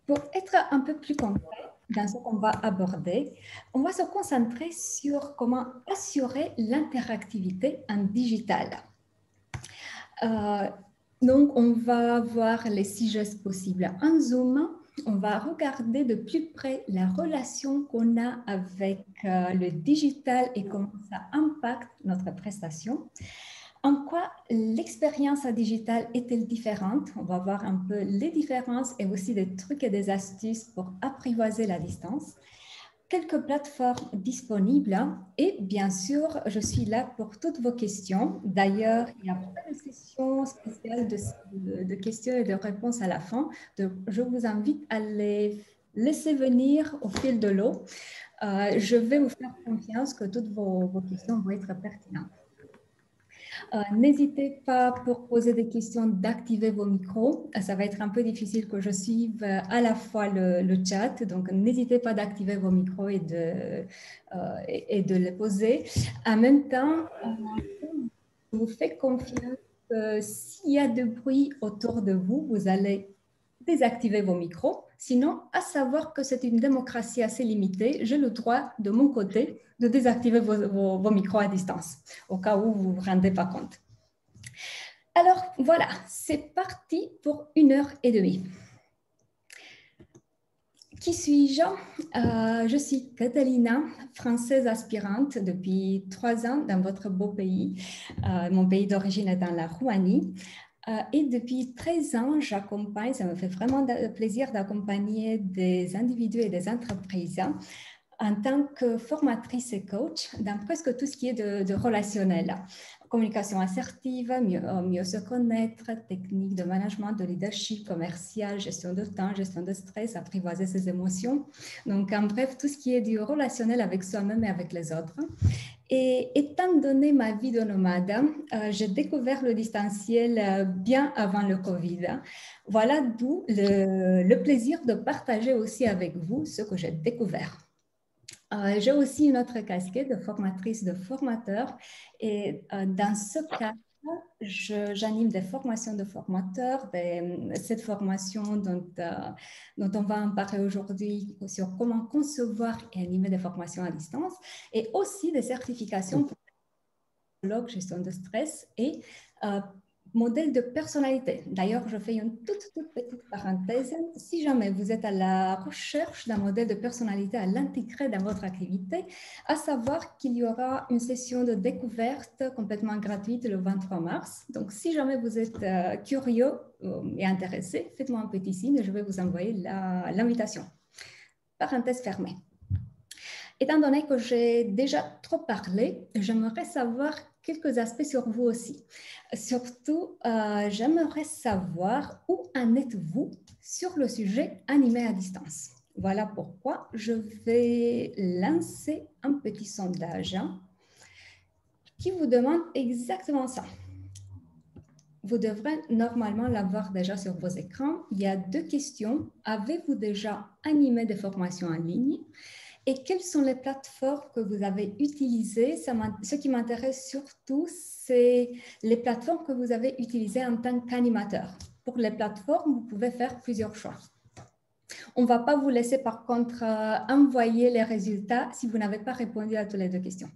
Pour être un peu plus concret dans ce qu'on va aborder, on va se concentrer sur comment assurer l'interactivité en digital. Euh, donc, on va voir les 6 gestes possibles en Zoom. On va regarder de plus près la relation qu'on a avec le digital et comment ça impacte notre prestation. En quoi l'expérience digitale est-elle différente? On va voir un peu les différences et aussi des trucs et des astuces pour apprivoiser la distance. Quelques plateformes disponibles et bien sûr, je suis là pour toutes vos questions. D'ailleurs, il y a pas de session spéciale de questions et de réponses à la fin. Donc, je vous invite à les laisser venir au fil de l'eau. Je vais vous faire confiance que toutes vos questions vont être pertinentes. N'hésitez pas pour poser des questions d'activer vos micros. Ça va être un peu difficile que je suive à la fois le chat. Donc, n'hésitez pas d'activer vos micros et de les poser. En même temps, je vous fais confiance que s'il y a du bruit autour de vous, vous allez désactiver vos micros. Sinon, à savoir que c'est une démocratie assez limitée, j'ai le droit de mon côté de désactiver vos micros à distance, au cas où vous ne vous rendez pas compte. Alors voilà, c'est parti pour 1h30. Qui suis-je? Je suis Catalina, française aspirante depuis 3 ans dans votre beau pays. Mon pays d'origine est dans la Roumanie. Et depuis 13 ans, j'accompagne, ça me fait vraiment plaisir d'accompagner des individus et des entreprises en tant que formatrice et coach dans presque tout ce qui est de relationnel. Communication assertive, mieux se connaître, technique de management, de leadership commercial, gestion de temps, gestion de stress, apprivoiser ses émotions. Donc, en bref, tout ce qui est du relationnel avec soi-même et avec les autres. Et étant donné ma vie de nomade, j'ai découvert le distanciel bien avant le Covid. Voilà d'où le plaisir de partager aussi avec vous ce que j'ai découvert. J'ai aussi une autre casquette de formatrice, de formateur. Et dans ce cas, j'anime des formations de formateurs. Cette formation dont on va en parler aujourd'hui sur comment concevoir et animer des formations à distance. Et aussi des certifications pour gestion de stress et modèle de personnalité. D'ailleurs, je fais une toute petite parenthèse. Si jamais vous êtes à la recherche d'un modèle de personnalité à l'intégrer dans votre activité, à savoir qu'il y aura une session de découverte complètement gratuite le 23 mars. Donc, si jamais vous êtes curieux et intéressé, faites-moi un petit signe et je vais vous envoyer l'invitation. Parenthèse fermée. Étant donné que j'ai déjà trop parlé, j'aimerais savoir quelques aspects sur vous aussi. Surtout, j'aimerais savoir où en êtes-vous sur le sujet animé à distance. Voilà pourquoi je vais lancer un petit sondage qui vous demande exactement ça. Vous devrez normalement l'avoir déjà sur vos écrans. Il y a 2 questions. Avez-vous déjà animé des formations en ligne? Et quelles sont les plateformes que vous avez utilisées? Ce qui m'intéresse surtout, c'est les plateformes que vous avez utilisées en tant qu'animateur. Pour les plateformes, vous pouvez faire plusieurs choix. On ne va pas vous laisser par contre envoyer les résultats si vous n'avez pas répondu à toutes les 2 questions.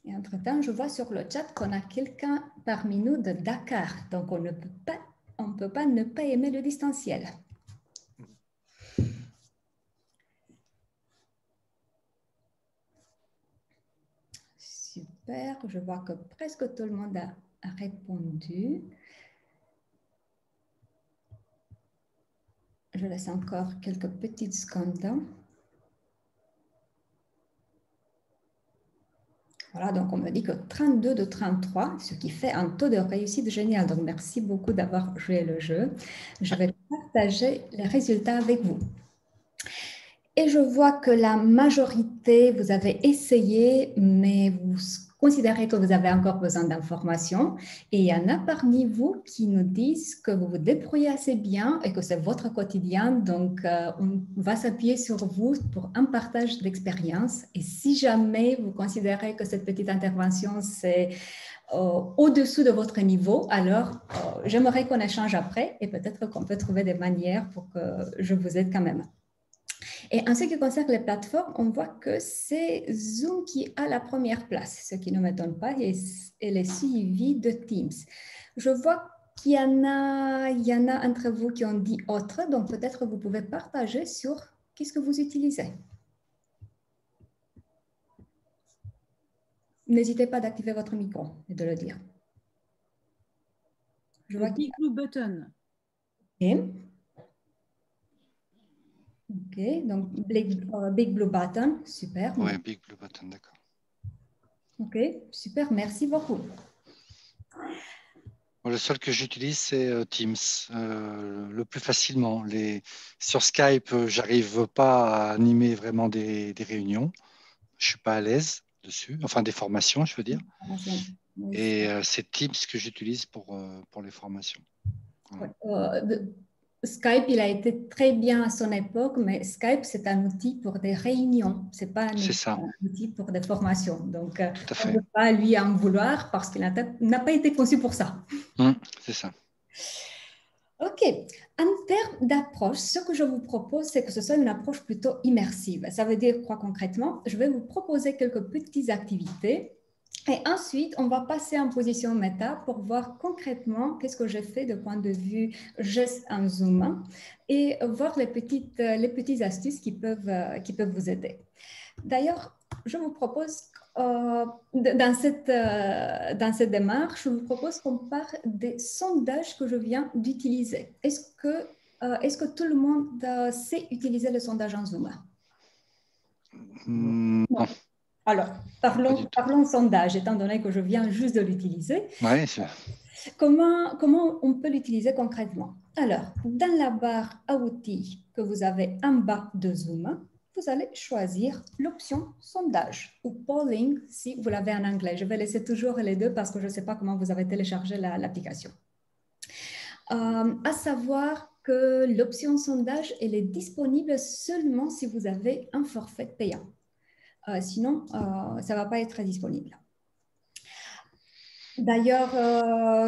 Et entre-temps, je vois sur le chat qu'on a quelqu'un parmi nous de Dakar. Donc, on ne peut pas ne pas aimer le distanciel. Super, je vois que presque tout le monde a répondu. Je laisse encore quelques petites secondes. Voilà, donc on me dit que 32 de 33, ce qui fait un taux de réussite génial. Donc, merci beaucoup d'avoir joué le jeu. Je vais partager les résultats avec vous. Et je vois que la majorité, vous avez essayé, mais vous considérez que vous avez encore besoin d'informations et il y en a parmi vous qui nous disent que vous vous débrouillez assez bien et que c'est votre quotidien. Donc, on va s'appuyer sur vous pour un partage d'expérience. Et si jamais vous considérez que cette petite intervention, c'est au-dessous de votre niveau, alors j'aimerais qu'on échange après et peut-être qu'on peut trouver des manières pour que je vous aide quand même. Et en ce qui concerne les plateformes, on voit que c'est Zoom qui a la première place, ce qui ne m'étonne pas, et elle est suivie de Teams. Je vois qu'il y en a entre vous qui ont dit autre, donc peut-être vous pouvez partager sur qu'est-ce que vous utilisez. N'hésitez pas d'activer votre micro et de le dire. Je vois Big Blue Button. Ok, donc Big Blue Button, super. Oui, Big Blue Button, d'accord. Ok, super, merci beaucoup. Le seul que j'utilise, c'est Teams, le plus facilement. Sur Skype, j'arrive pas à animer vraiment des réunions. Je suis pas à l'aise dessus, enfin des formations, je veux dire. Et c'est Teams que j'utilise pour les formations. Voilà. Skype, il a été très bien à son époque, mais Skype, c'est un outil pour des réunions. Ce n'est pas un outil pour des formations. Donc, on ne peut pas lui en vouloir parce qu'il n'a pas été conçu pour ça. C'est ça. OK. En termes d'approche, ce que je vous propose, c'est que ce soit une approche plutôt immersive. Ça veut dire quoi concrètement? Je vais vous proposer quelques petites activités. Et ensuite, on va passer en position méta pour voir concrètement qu'est-ce que j'ai fait de point de vue geste en Zoom et voir les petites astuces qui peuvent vous aider. D'ailleurs, je vous propose, dans cette démarche, je vous propose qu'on parle des sondages que je viens d'utiliser. Est-ce que tout le monde sait utiliser le sondage en Zoom? Non. Alors, parlons sondage, étant donné que je viens juste de l'utiliser. Ouais, comment on peut l'utiliser concrètement? Alors, dans la barre à outils que vous avez en bas de Zoom, vous allez choisir l'option sondage ou polling si vous l'avez en anglais. Je vais laisser toujours les deux parce que je ne sais pas comment vous avez téléchargé l'application. À savoir que l'option sondage, elle est disponible seulement si vous avez un forfait payant. Sinon, ça ne va pas être disponible. D'ailleurs,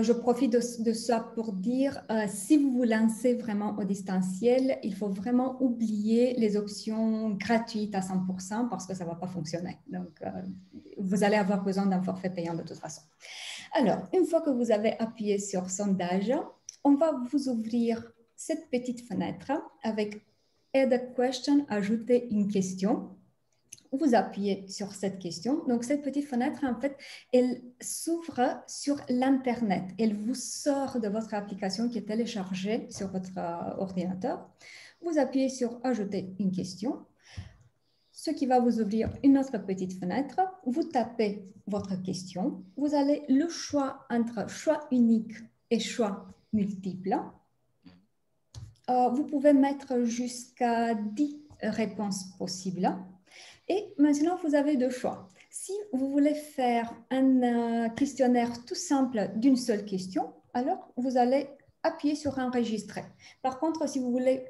je profite de ça pour dire, si vous vous lancez vraiment au distanciel, il faut vraiment oublier les options gratuites à 100% parce que ça ne va pas fonctionner. Donc, vous allez avoir besoin d'un forfait payant de toute façon. Alors, une fois que vous avez appuyé sur sondage, on va vous ouvrir cette petite fenêtre avec Add a question, ajouter une question. Vous appuyez sur cette question. Donc, cette petite fenêtre, en fait, elle s'ouvre sur l'Internet. Elle vous sort de votre application qui est téléchargée sur votre ordinateur. Vous appuyez sur « Ajouter une question », ce qui va vous ouvrir une autre petite fenêtre. Vous tapez votre question. Vous avez le choix entre choix unique et choix multiple. Vous pouvez mettre jusqu'à 10 réponses possibles. Et maintenant, vous avez deux choix. Si vous voulez faire un questionnaire tout simple d'une seule question, alors vous allez appuyer sur enregistrer. Par contre, si vous voulez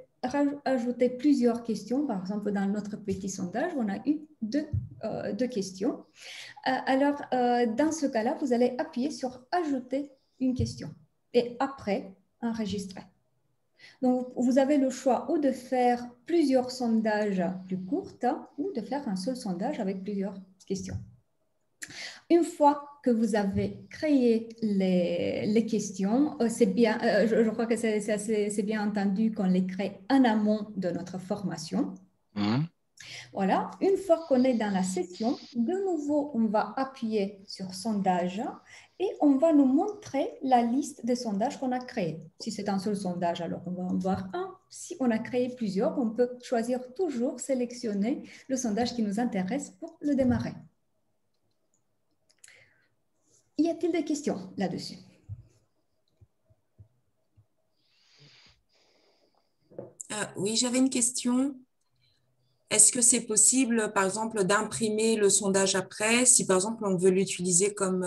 ajouter plusieurs questions, par exemple dans notre petit sondage, on a eu deux questions. Alors, dans ce cas-là, vous allez appuyer sur ajouter une question et après enregistrer. Donc, vous avez le choix ou de faire plusieurs sondages plus courts ou de faire un seul sondage avec plusieurs questions. Une fois que vous avez créé les questions, c'est bien, je crois que c'est bien entendu qu'on les crée en amont de notre formation. Voilà, une fois qu'on est dans la session, de nouveau, on va appuyer sur sondage et on va nous montrer la liste des sondages qu'on a créés. Si c'est un seul sondage, alors on va en voir un. Si on a créé plusieurs, on peut choisir toujours, sélectionner le sondage qui nous intéresse pour le démarrer. Y a-t-il des questions là-dessus? Oui, j'avais une question. est-ce que c'est possible, par exemple, d'imprimer le sondage après, si par exemple on veut l'utiliser comme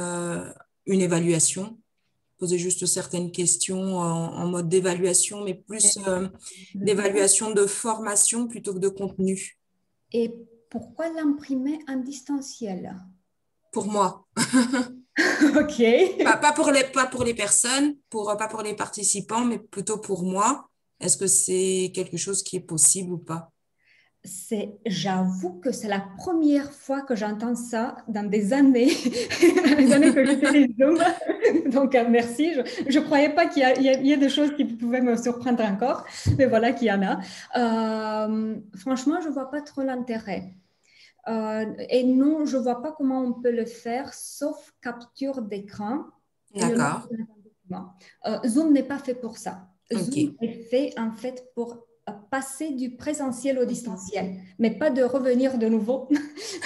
une évaluation, poser juste certaines questions en mode d'évaluation, mais plus d'évaluation de formation plutôt que de contenu, Et pourquoi l'imprimer en distanciel? pour moi. Ok. Pas pour les personnes, pas pour les participants, mais plutôt pour moi. Est-ce que c'est quelque chose qui est possible ou pas? J'avoue que c'est la première fois que j'entends ça dans des années, dans les années que j'utilise Zoom. Donc, merci. Je ne croyais pas qu'il y ait des choses qui pouvaient me surprendre encore, mais voilà qu'il y en a. Franchement, je ne vois pas trop l'intérêt. Et non, je ne vois pas comment on peut le faire, sauf capture d'écran et le mettre D'accord. dans un document. Zoom n'est pas fait pour ça. Zoom Ok. est fait en fait pour passer du présentiel au distanciel, mais pas de revenir de nouveau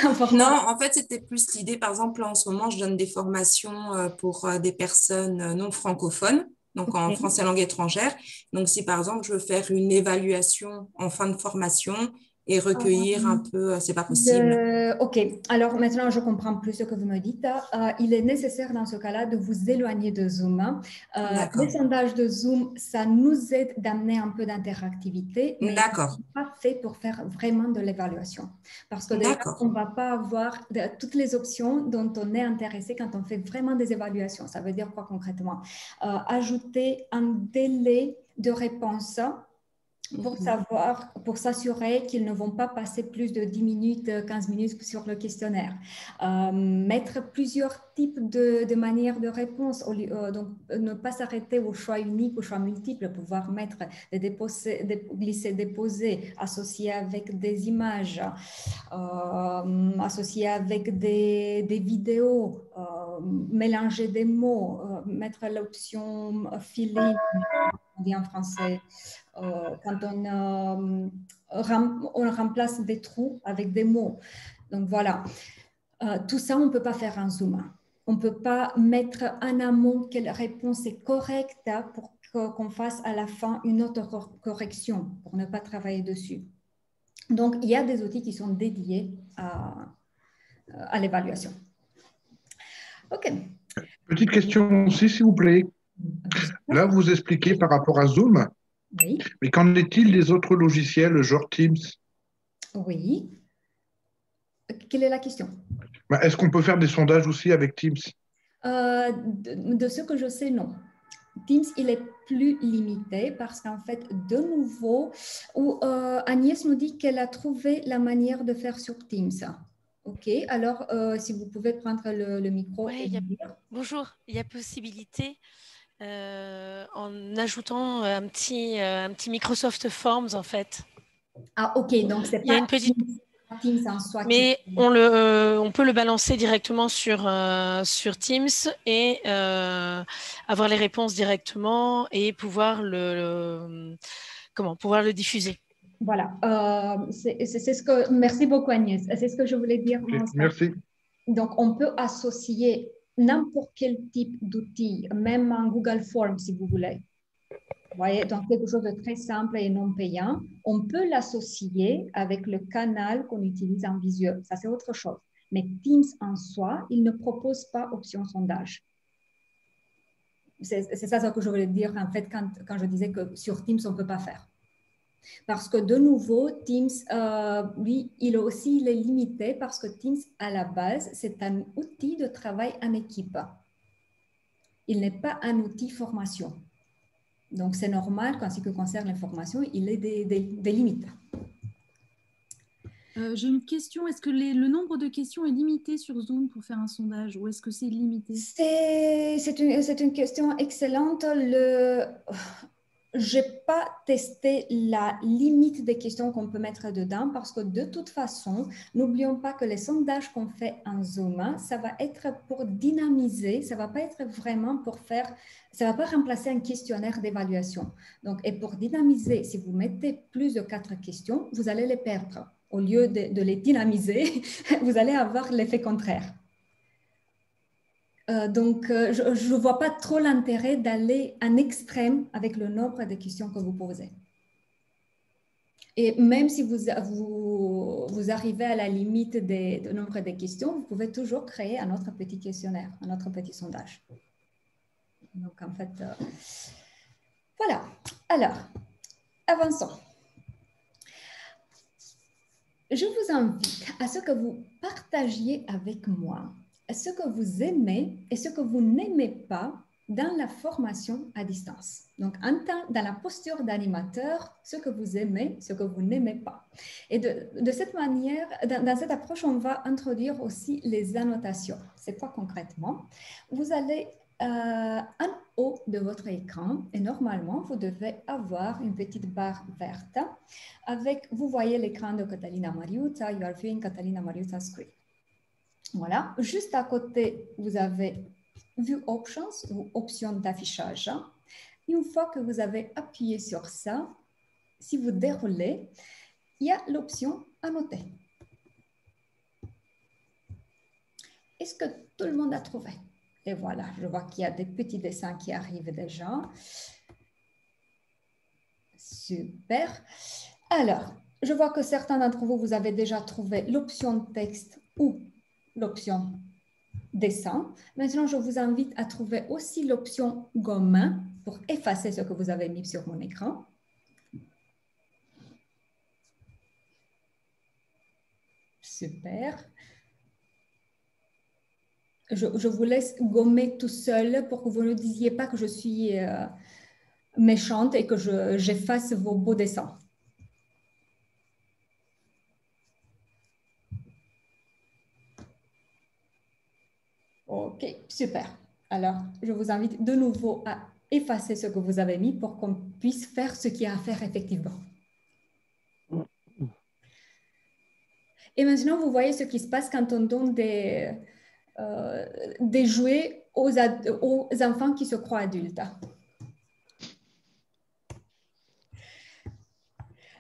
en Non, format. en fait, c'était plus l'idée. Par exemple, en ce moment, je donne des formations pour des personnes non francophones, donc en Ok. français langue étrangère. Donc, si par exemple, je veux faire une évaluation en fin de formation et recueillir un peu, c'est pas possible. Ok, alors maintenant je comprends plus ce que vous me dites. Il est nécessaire dans ce cas-là de vous éloigner de Zoom. Les D'accord. sondages de Zoom, ça nous aide d'amener un peu d'interactivité, mais ils ne D'accord. sont pas faits pour faire vraiment de l'évaluation. Parce que déjà, D'accord. on ne va pas avoir toutes les options dont on est intéressé quand on fait vraiment des évaluations. Ça veut dire quoi concrètement? Ajouter un délai de réponse pour s'assurer qu'ils ne vont pas passer plus de 10 minutes, 15 minutes sur le questionnaire. Mettre plusieurs types de manières de réponse, donc ne pas s'arrêter au choix unique, au choix multiple, pouvoir mettre des glisser, déposer, associer avec des images, associer avec des vidéos, mélanger des mots, mettre l'option feeling, on dit en français, quand on remplace des trous avec des mots. Donc voilà, tout ça, on ne peut pas faire en Zoom. On ne peut pas mettre en amont quelle réponse est correcte pour qu'on fasse à la fin une autre correction, pour ne pas travailler dessus. Donc, il y a des outils qui sont dédiés à l'évaluation. OK. Petite question aussi, s'il vous plaît. Là, vous expliquez par rapport à Zoom, Oui, mais qu'en est-il des autres logiciels, genre Teams? oui. Quelle est la question? Est-ce qu'on peut faire des sondages aussi avec Teams? De ce que je sais, non. Teams, il est plus limité parce qu'en fait, de nouveau, Agnès nous dit qu'elle a trouvé la manière de faire sur Teams. OK, alors si vous pouvez prendre le micro Ouais, et le dire. bonjour, il y a possibilité en ajoutant un petit Microsoft Forms en fait. Ah, OK, donc c'est Il y a pas une petite, Teams en soi qui... mais on peut le balancer directement sur Teams et avoir les réponses directement et pouvoir pouvoir le diffuser. Voilà, c'est ce que... Merci beaucoup Agnès, c'est ce que je voulais dire. Okay, merci. Donc, on peut associer n'importe quel type d'outil, même en Google Forms si vous voulez. Vous voyez, donc quelque chose de très simple et non payant. On peut l'associer avec le canal qu'on utilise en visuel. Ça, c'est autre chose. Mais Teams en soi, il ne propose pas option sondage. C'est ça ce que je voulais dire en fait quand je disais que sur Teams, on ne peut pas faire. Parce que de nouveau, Teams, lui, il est limité parce que Teams, à la base, c'est un outil de travail en équipe. Il n'est pas un outil formation. Donc, c'est normal qu'en ce qui concerne l'information, il ait des limites. J'ai une question. Est-ce que le nombre de questions est limité sur Zoom pour faire un sondage ou est-ce que c'est limité? C'est une question excellente. Je n'ai pas testé la limite des questions qu'on peut mettre dedans parce que de toute façon, n'oublions pas que les sondages qu'on fait en Zoom, ça va être pour dynamiser, ça ne va pas être vraiment pour faire, ça ne va pas remplacer un questionnaire d'évaluation. Donc, et pour dynamiser, si vous mettez plus de 4 questions, vous allez les perdre. Au lieu de les dynamiser, vous allez avoir l'effet contraire. Donc, je ne vois pas trop l'intérêt d'aller en extrême avec le nombre de questions que vous posez. Et même si vous arrivez à la limite du nombre de questions, vous pouvez toujours créer un autre petit questionnaire, un autre petit sondage. Donc, en fait, voilà. Alors, avançons. Je vous invite à ce que vous partagiez avec moi ce que vous aimez et ce que vous n'aimez pas dans la formation à distance. Donc, dans la posture d'animateur, ce que vous aimez, ce que vous n'aimez pas. Et de cette manière, dans cette approche, on va introduire aussi les annotations. C'est quoi concrètement? Vous allez en haut de votre écran et normalement, vous devez avoir une petite barre verte avec, vous voyez l'écran de Catalina Mariuta, you are viewing Catalina Mariuta's screen. Voilà, juste à côté, vous avez View Options ou options d'affichage. Une fois que vous avez appuyé sur ça, si vous déroulez, il y a l'option Annoter. Est-ce que tout le monde a trouvé? Et voilà, je vois qu'il y a des petits dessins qui arrivent déjà. Super. Alors, je vois que certains d'entre vous, vous avez déjà trouvé l'option texte ou l'option dessin. Maintenant, je vous invite à trouver aussi l'option gomme pour effacer ce que vous avez mis sur mon écran. Super. Je vous laisse gommer tout seul pour que vous ne disiez pas que je suis méchante et que j'efface vos beaux dessins. Ok, super. Alors, je vous invite de nouveau à effacer ce que vous avez mis pour qu'on puisse faire ce qu'il y a à faire effectivement. Et maintenant, vous voyez ce qui se passe quand on donne des jouets aux enfants qui se croient adultes.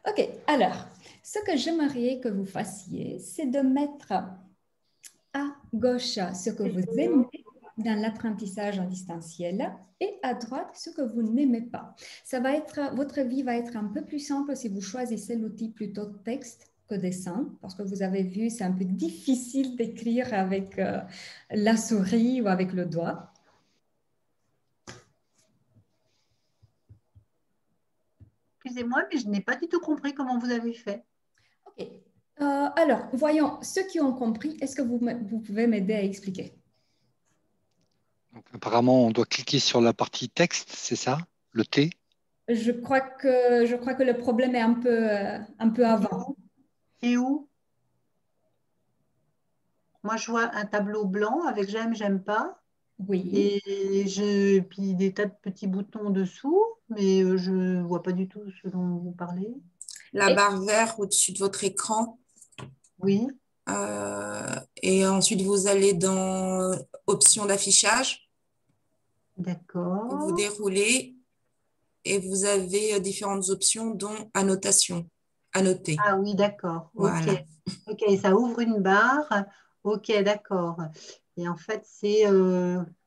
Ok, alors, ce que j'aimerais que vous fassiez, c'est de mettre à gauche ce que vous aimez dans l'apprentissage en distanciel et à droite ce que vous n'aimez pas. Votre vie va être un peu plus simple si vous choisissez l'outil plutôt texte que dessin, parce que vous avez vu, c'est un peu difficile d'écrire avec la souris ou avec le doigt. Excusez-moi, mais je n'ai pas du tout compris comment vous avez fait. Ok. Alors, voyons, ceux qui ont compris, est-ce que vous pouvez m'aider à expliquer? Donc, apparemment, on doit cliquer sur la partie texte, c'est ça? Le T? Je crois que le problème est un peu avant. Et où? Moi, je vois un tableau blanc avec j'aime, j'aime pas. Oui. Et puis des tas de petits boutons dessous, mais je ne vois pas du tout ce dont vous parlez. La barre verte au-dessus de votre écran. Oui. Et ensuite, vous allez dans options d'affichage. D'accord. Vous déroulez et vous avez différentes options, dont annotation. Annoter. Ah oui, d'accord. Voilà. Ok, ça ouvre une barre. Ok, d'accord. Et en fait, c'est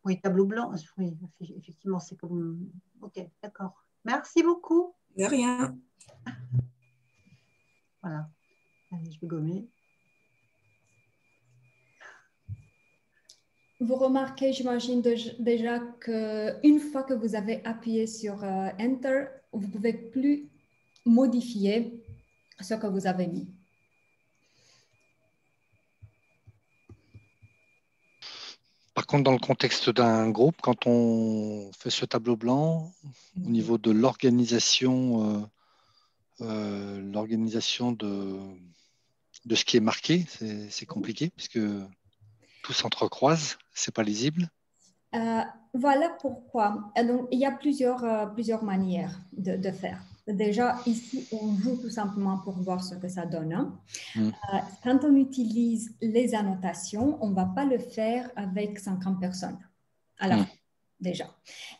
oui, tableau blanc. Oui, effectivement, c'est comme. Ok, d'accord. Merci beaucoup. De rien. Voilà. Allez, je vais gommer. Vous remarquez, j'imagine déjà qu'une fois que vous avez appuyé sur Enter, vous ne pouvez plus modifier ce que vous avez mis. Par contre, dans le contexte d'un groupe, quand on fait ce tableau blanc, au niveau de l'organisation de ce qui est marqué, c'est compliqué puisque tout s'entrecroise, c'est pas lisible. Voilà pourquoi. Donc, il y a plusieurs manières de faire. Déjà, ici, on joue tout simplement pour voir ce que ça donne. Quand on utilise les annotations, on ne va pas le faire avec 50 personnes à la fois, déjà.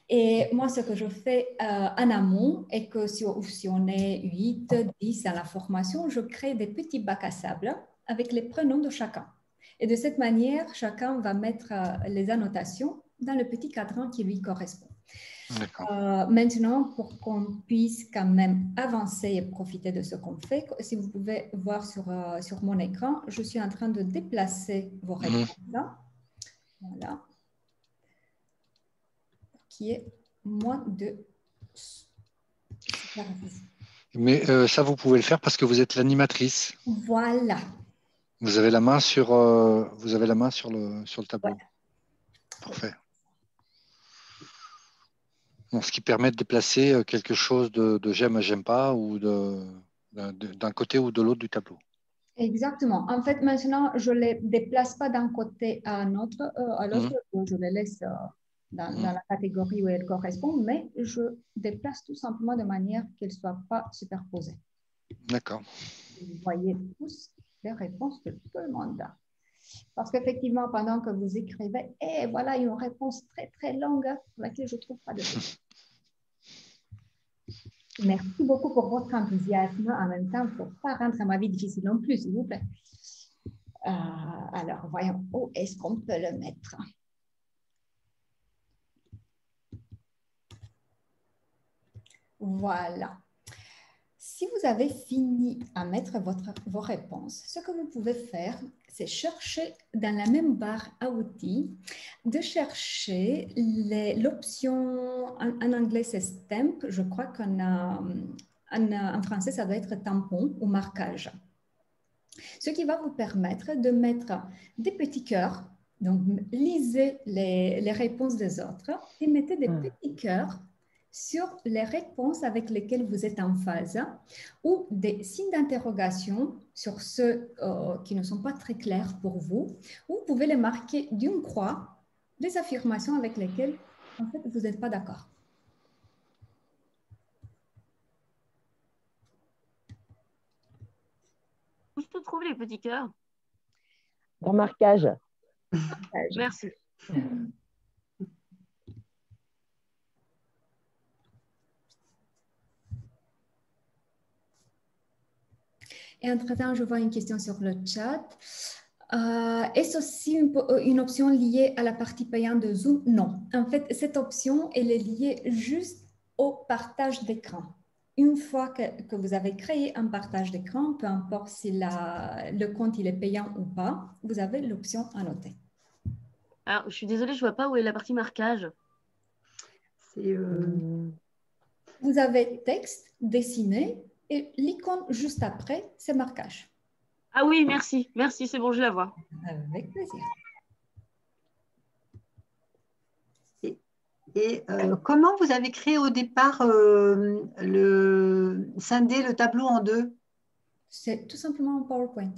Et moi, ce que je fais en amont est que si on est 8, 10 à la formation, je crée des petits bacs à sable avec les prénoms de chacun. Et de cette manière, chacun va mettre les annotations dans le petit cadran qui lui correspond. D'accord. Maintenant, pour qu'on puisse quand même avancer et profiter de ce qu'on fait, si vous pouvez voir sur mon écran, je suis en train de déplacer vos réponses là. Voilà. Qui est moins de... Mais ça, vous pouvez le faire parce que vous êtes l'animatrice. Voilà. Vous avez la main sur le tableau. Ouais. Parfait. Donc, ce qui permet de déplacer quelque chose de j'aime à j'aime pas ou d'un côté ou de l'autre du tableau. Exactement. En fait, maintenant, je ne les déplace pas d'un côté à l'autre, je les laisse dans la catégorie où elles correspondent, mais je déplace tout simplement de manière qu'elles ne soient pas superposées. D'accord. Vous voyez tous les réponses de tout le monde. Parce qu'effectivement, pendant que vous écrivez, et voilà une réponse très, très longue pour laquelle je ne trouve pas de texte. Merci beaucoup pour votre enthousiasme. En même temps, pour ne pas rendre ma vie difficile non plus, s'il vous plaît. Alors, voyons, où est-ce qu'on peut le mettre? Voilà. Si vous avez fini à mettre vos réponses, ce que vous pouvez faire, c'est chercher dans la même barre à outils, de chercher l'option, en anglais c'est stamp, je crois qu'en français ça doit être tampon ou marquage. Ce qui va vous permettre de mettre des petits cœurs, donc lisez les réponses des autres et mettez des petits cœurs sur les réponses avec lesquelles vous êtes en phase ou des signes d'interrogation sur ceux qui ne sont pas très clairs pour vous. Vous pouvez les marquer d'une croix, des affirmations avec lesquelles en fait, vous n'êtes pas d'accord. Où je te trouve les petits cœurs? Dans marquage. Merci. Et entre-temps, je vois une question sur le chat. Est-ce aussi une option liée à la partie payante de Zoom? Non. En fait, cette option, elle est liée juste au partage d'écran. Une fois que vous avez créé un partage d'écran, peu importe si le compte il est payant ou pas, vous avez l'option à noter. Alors, je suis désolée, je ne vois pas où est la partie marquage. Vous avez texte, dessiné, et l'icône juste après, c'est marquage. Ah oui, merci. Merci, c'est bon, je la vois. Avec plaisir. Et comment vous avez créé au départ scinder le tableau en deux? C'est tout simplement un PowerPoint.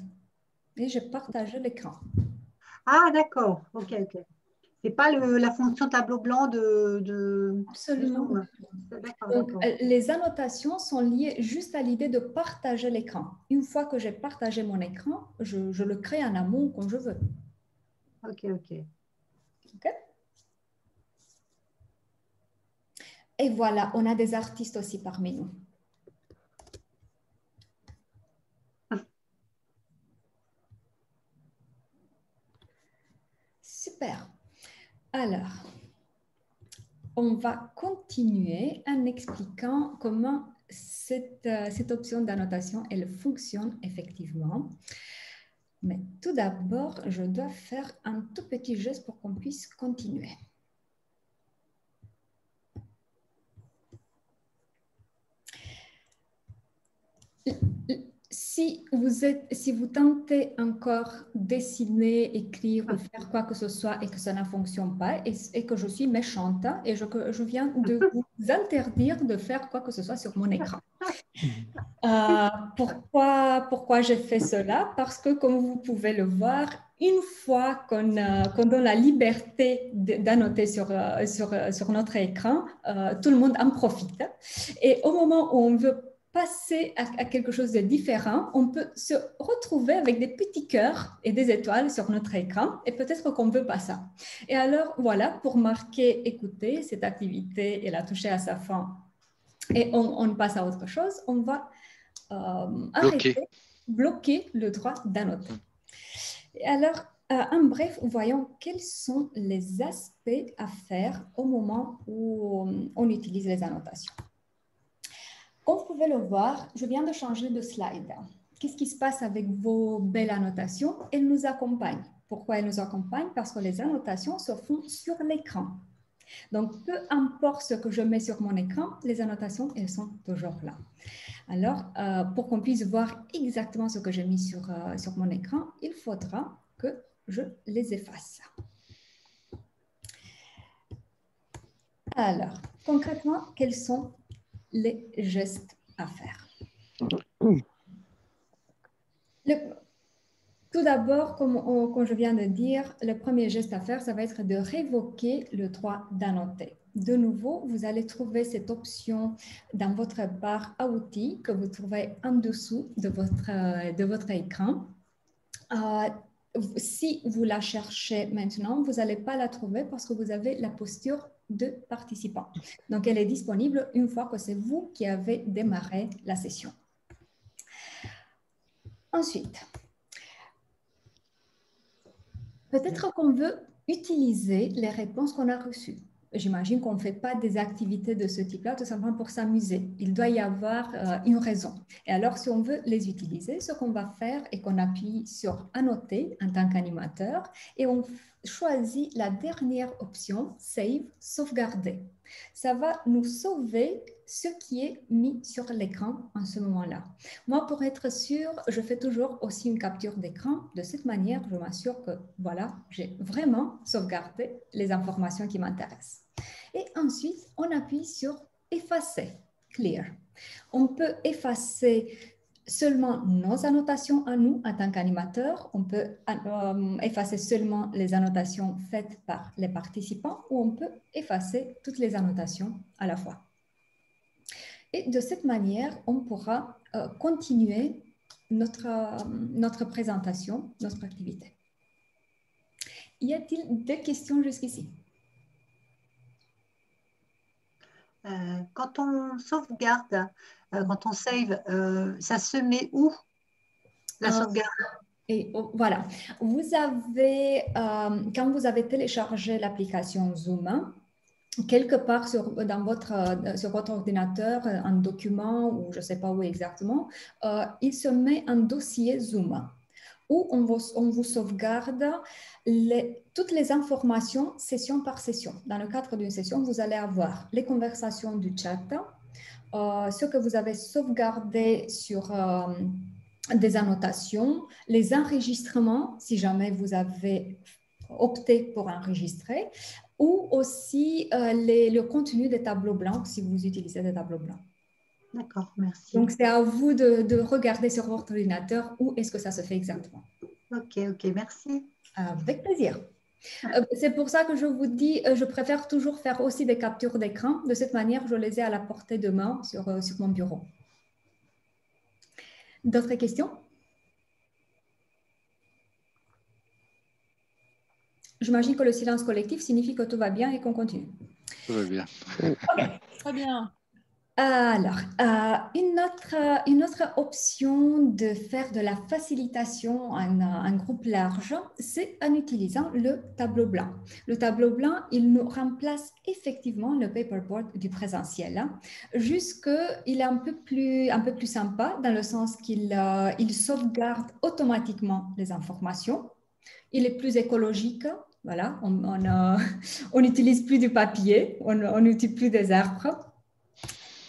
Et j'ai partagé l'écran. Ah, d'accord. Ok, ok. C'est pas la fonction tableau blanc de Absolument. Zoom. Donc, les annotations sont liées juste à l'idée de partager l'écran. Une fois que j'ai partagé mon écran, je le crée en amont comme je veux. Ok, ok. Ok. Et voilà, on a des artistes aussi parmi nous. Super. Alors, on va continuer en expliquant comment cette option d'annotation, elle fonctionne effectivement. Mais tout d'abord, je dois faire un tout petit geste pour qu'on puisse continuer. Si vous tentez encore dessiner, écrire ou faire quoi que ce soit et que ça ne fonctionne pas et que je suis méchante et je viens de vous interdire de faire quoi que ce soit sur mon écran. Pourquoi j'ai fait cela? Parce que comme vous pouvez le voir, une fois qu'on donne la liberté d'annoter sur notre écran, tout le monde en profite. Et au moment où on veut passer à quelque chose de différent, on peut se retrouver avec des petits cœurs et des étoiles sur notre écran et peut-être qu'on ne veut pas ça. Et alors, voilà, pour marquer, écoutez, cette activité, elle a touché à sa fin et on passe à autre chose, on va bloquer le droit d'annoter. Et alors, en bref, voyons quels sont les aspects à faire au moment où on utilise les annotations. Comme vous pouvez le voir, je viens de changer de slide. Qu'est-ce qui se passe avec vos belles annotations? Elles nous accompagnent. Pourquoi elles nous accompagnent? Parce que les annotations se font sur l'écran. Donc, peu importe ce que je mets sur mon écran, les annotations, elles sont toujours là. Alors, pour qu'on puisse voir exactement ce que j'ai mis sur mon écran, il faudra que je les efface. Alors, concrètement, quels sont les gestes à faire? Tout d'abord, comme je viens de dire, le premier geste à faire, ça va être de révoquer le droit d'annoter. De nouveau, vous allez trouver cette option dans votre barre à outils que vous trouvez en dessous de votre écran. Si vous la cherchez maintenant, vous n'allez pas la trouver parce que vous avez la posture de participant. Donc, elle est disponible une fois que c'est vous qui avez démarré la session. Ensuite, peut-être qu'on veut utiliser les réponses qu'on a reçues. J'imagine qu'on ne fait pas des activités de ce type-là tout simplement pour s'amuser. Il doit y avoir une raison. Et alors, si on veut les utiliser, ce qu'on va faire est qu'on appuie sur « Annoter » en tant qu'animateur et on choisit la dernière option « Save », sauvegarder. Ça va nous sauver ce qui est mis sur l'écran en ce moment-là. Moi, pour être sûre, je fais toujours aussi une capture d'écran. De cette manière, je m'assure que voilà, j'ai vraiment sauvegardé les informations qui m'intéressent. Et ensuite, on appuie sur « Effacer », « Clear ». On peut effacer seulement nos annotations à nous en tant qu'animateurs. On peut effacer seulement les annotations faites par les participants ou on peut effacer toutes les annotations à la fois. Et de cette manière, on pourra continuer notre présentation, notre activité. Y a-t-il des questions jusqu'ici? Quand on sauvegarde, quand on save, ça se met où, la sauvegarde? Et voilà, vous avez, quand vous avez téléchargé l'application Zoom, quelque part sur votre ordinateur, un document ou je ne sais pas où exactement, il se met un dossier Zoom où on vous sauvegarde toutes les informations session par session. Dans le cadre d'une session, vous allez avoir les conversations du chat, ce que vous avez sauvegardé sur des annotations, les enregistrements, si jamais vous avez opté pour enregistrer, ou aussi le contenu des tableaux blancs, si vous utilisez des tableaux blancs. D'accord, merci. Donc, c'est à vous de regarder sur votre ordinateur où est-ce que ça se fait exactement. Ok, merci. Avec plaisir. C'est pour ça que je vous dis, je préfère toujours faire aussi des captures d'écran. De cette manière, je les ai à la portée de main sur mon bureau. D'autres questions? J'imagine que le silence collectif signifie que tout va bien et qu'on continue. Tout va bien. Okay. Très bien. Alors, une autre option de faire de la facilitation en un groupe large, c'est en utilisant le tableau blanc. Le tableau blanc, il nous remplace effectivement le paperboard du présentiel. Juste qu'il est un peu plus sympa dans le sens qu'il sauvegarde automatiquement les informations. Il est plus écologique. Voilà, on n'utilise plus du papier, on n'utilise plus des arbres.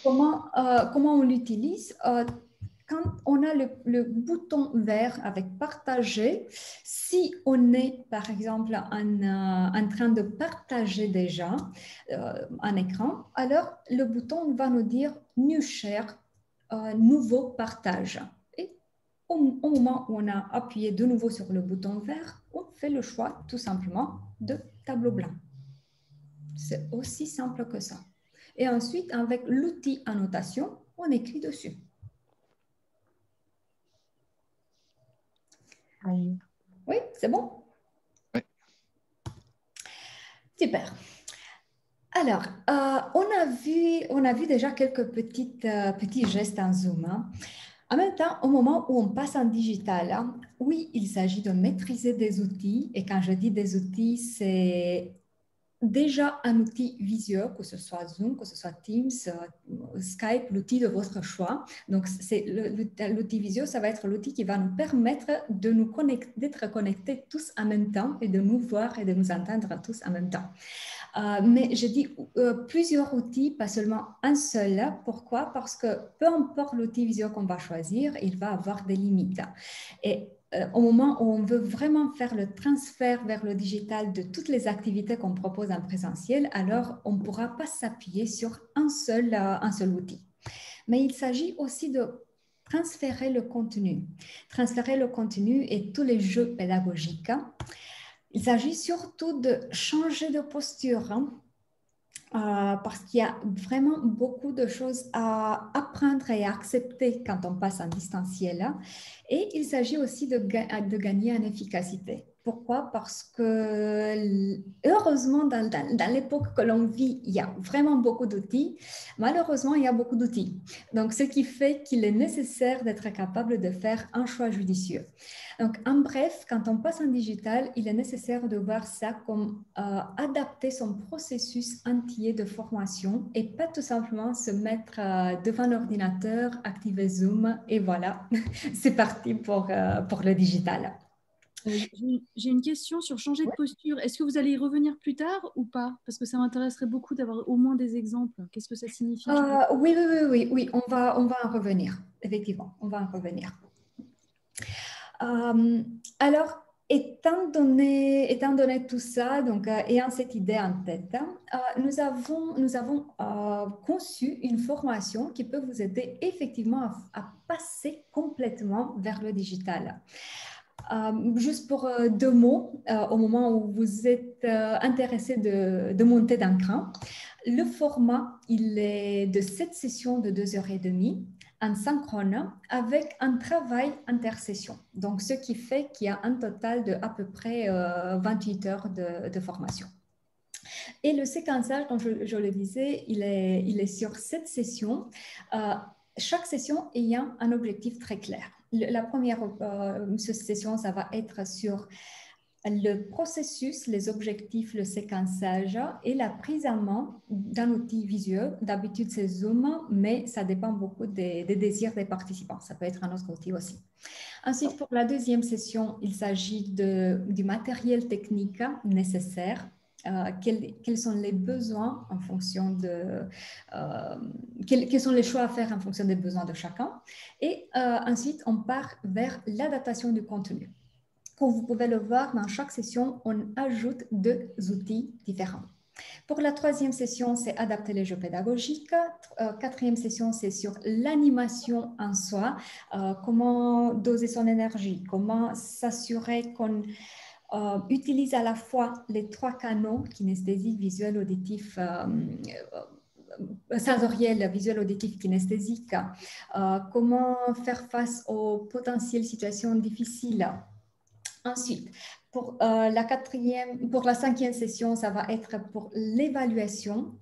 Comment on l'utilise? Quand on a le bouton vert avec partager, si on est par exemple en train de partager déjà un écran, alors le bouton va nous dire New Share, nouveau partage. Et au moment où on a appuyé de nouveau sur le bouton vert, on fait le choix tout simplement de tableau blanc. C'est aussi simple que ça. Et ensuite, avec l'outil annotation, on écrit dessus. Oui, oui, c'est bon? Oui. Super. Alors, on a vu déjà quelques petits gestes en Zoom. En même temps, au moment où on passe en digital, hein, oui, il s'agit de maîtriser des outils. Et quand je dis des outils, c'est déjà un outil visio, que ce soit Zoom, que ce soit Teams, Skype, l'outil de votre choix. Donc, l'outil visio, ça va être l'outil qui va nous permettre de nous connecter, d'être connectés tous en même temps et de nous voir et de nous entendre tous en même temps. Mais je dis plusieurs outils, pas seulement un seul. Pourquoi? Parce que peu importe l'outil visio qu'on va choisir, il va avoir des limites. Et au moment où on veut vraiment faire le transfert vers le digital de toutes les activités qu'on propose en présentiel, alors on ne pourra pas s'appuyer sur un seul outil. Mais il s'agit aussi de transférer le contenu et tous les jeux pédagogiques. Il s'agit surtout de changer de posture, hein, parce qu'il y a vraiment beaucoup de choses à apprendre et à accepter quand on passe en distanciel. Hein. Et il s'agit aussi de gagner en efficacité. Pourquoi? Parce que heureusement, dans l'époque que l'on vit, il y a vraiment beaucoup d'outils. Malheureusement, il y a beaucoup d'outils. Donc, ce qui fait qu'il est nécessaire d'être capable de faire un choix judicieux. Donc, en bref, quand on passe en digital, il est nécessaire de voir ça comme adapter son processus entier de formation et pas tout simplement se mettre devant l'ordinateur, activer Zoom et voilà, c'est parti pour le digital. J'ai une question sur changer de posture. Est-ce que vous allez y revenir plus tard ou pas? Parce que ça m'intéresserait beaucoup d'avoir au moins des exemples. Qu'est-ce que ça signifie? Oui, on va en revenir. Effectivement, on va en revenir. Alors, étant donné tout ça, donc, ayant cette idée en tête, nous avons conçu une formation qui peut vous aider effectivement à passer complètement vers le digital. Juste pour 2 mots, au moment où vous êtes intéressé de monter d'un cran, le format, il est de 7 sessions de 2h30 en synchrone avec un travail intersession. Donc, ce qui fait qu'il y a un total de à peu près 28 heures de formation. Et le séquençage, comme je le disais, il est sur 7 sessions, chaque session ayant un objectif très clair. La première session, ça va être sur le processus, les objectifs, le séquençage et la prise en main d'un outil visuel. D'habitude, c'est Zoom, mais ça dépend beaucoup des désirs des participants. Ça peut être un autre outil aussi. Ensuite, pour la deuxième session, il s'agit du matériel technique nécessaire. Quels sont les besoins en fonction de... quels sont les choix à faire en fonction des besoins de chacun. Et ensuite, on part vers l'adaptation du contenu. Comme vous pouvez le voir, dans chaque session, on ajoute 2 outils différents. Pour la troisième session, c'est adapter les jeux pédagogiques. Quatrième session, c'est sur l'animation en soi, comment doser son énergie, comment s'assurer qu'on utilise à la fois les 3 canaux, kinesthésie, visuel, auditif, sensoriel, visuel, auditif, kinesthésique, comment faire face aux potentielles situations difficiles. Ensuite, pour la 5e session, ça va être pour l'évaluation,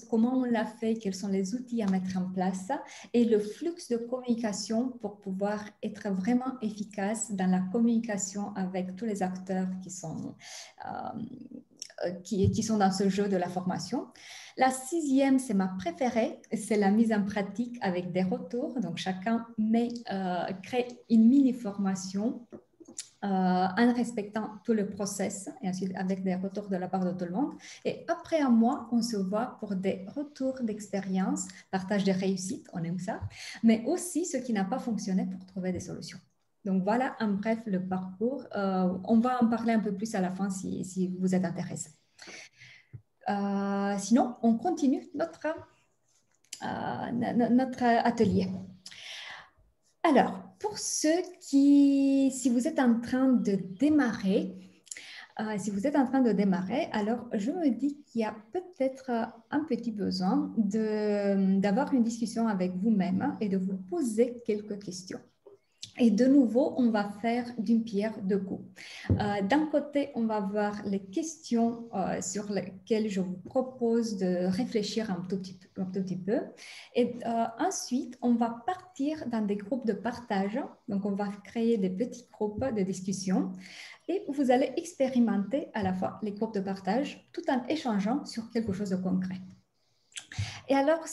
comment on l'a fait, quels sont les outils à mettre en place et le flux de communication pour pouvoir être vraiment efficace dans la communication avec tous les acteurs qui sont dans ce jeu de la formation. La 6e, c'est ma préférée, c'est la mise en pratique avec des retours. Donc, chacun crée une mini-formation en respectant tout le process et ensuite avec des retours de la part de tout le monde. Et après un mois, on se voit pour des retours d'expérience, partage des réussites, on aime ça, mais aussi ce qui n'a pas fonctionné pour trouver des solutions. Donc voilà, en bref, le parcours. On va en parler un peu plus à la fin si vous êtes intéressé. Sinon, on continue notre atelier. Alors, pour ceux si vous êtes en train de démarrer, alors je me dis qu'il y a peut-être un petit besoin d'avoir une discussion avec vous-même et de vous poser quelques questions. Et de nouveau, on va faire d'une pierre deux coups. D'un côté, on va voir les questions sur lesquelles je vous propose de réfléchir un tout petit peu. Et ensuite, on va partir partir dans des groupes de partage. Donc, on va créer des petits groupes de discussion et vous allez expérimenter à la fois les groupes de partage tout en échangeant sur quelque chose de concret. Et alors,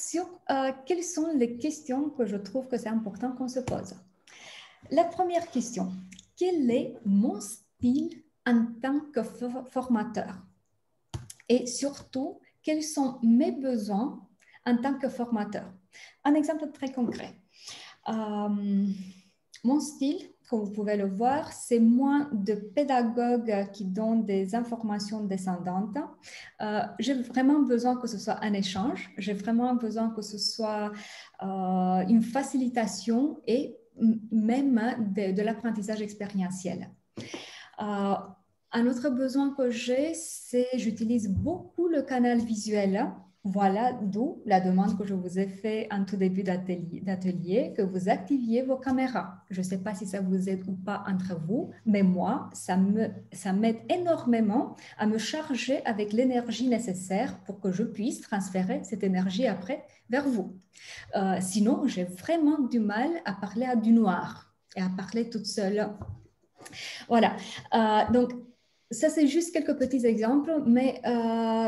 quelles sont les questions que je trouve que c'est important qu'on se pose? La première question, quel est mon style en tant que formateur? Et surtout, quels sont mes besoins en tant que formateur? Un exemple très concret. Mon style, comme vous pouvez le voir, c'est moins de pédagogue qui donne des informations descendantes. J'ai vraiment besoin que ce soit un échange. J'ai vraiment besoin que ce soit une facilitation et même de l'apprentissage expérientiel. Un autre besoin que j'ai, c'est j'utilise beaucoup le canal visuel. Voilà d'où la demande que je vous ai faite en tout début d'atelier, que vous activiez vos caméras. Je ne sais pas si ça vous aide ou pas entre vous, mais moi, ça m'aide énormément à me charger avec l'énergie nécessaire pour que je puisse transférer cette énergie après vers vous. Sinon, j'ai vraiment du mal à parler à du noir et à parler toute seule. Voilà, donc ça c'est juste quelques petits exemples, mais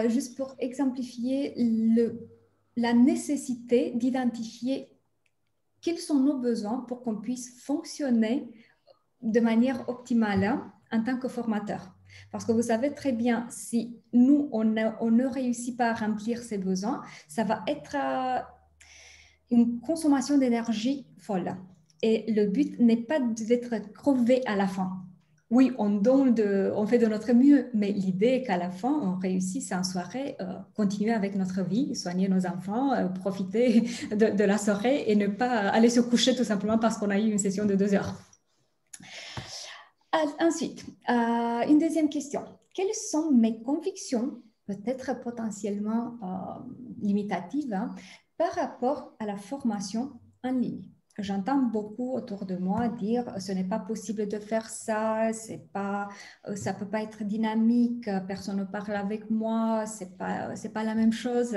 juste pour exemplifier la nécessité d'identifier quels sont nos besoins pour qu'on puisse fonctionner de manière optimale en tant que formateur. Parce que vous savez très bien, si nous, on ne réussit pas à remplir ces besoins, ça va être une consommation d'énergie folle. Et le but n'est pas d'être crevé à la fin. Oui, on fait de notre mieux, mais l'idée est qu'à la fin, on réussisse en soirée, continuer avec notre vie, soigner nos enfants, profiter de la soirée et ne pas aller se coucher tout simplement parce qu'on a eu une session de 2 heures. Ensuite, une deuxième question. Quelles sont mes convictions, peut-être potentiellement limitatives, par rapport à la formation en ligne? J'entends beaucoup autour de moi dire ce n'est pas possible de faire ça, ça peut pas être dynamique, personne ne parle avec moi, c'est pas la même chose.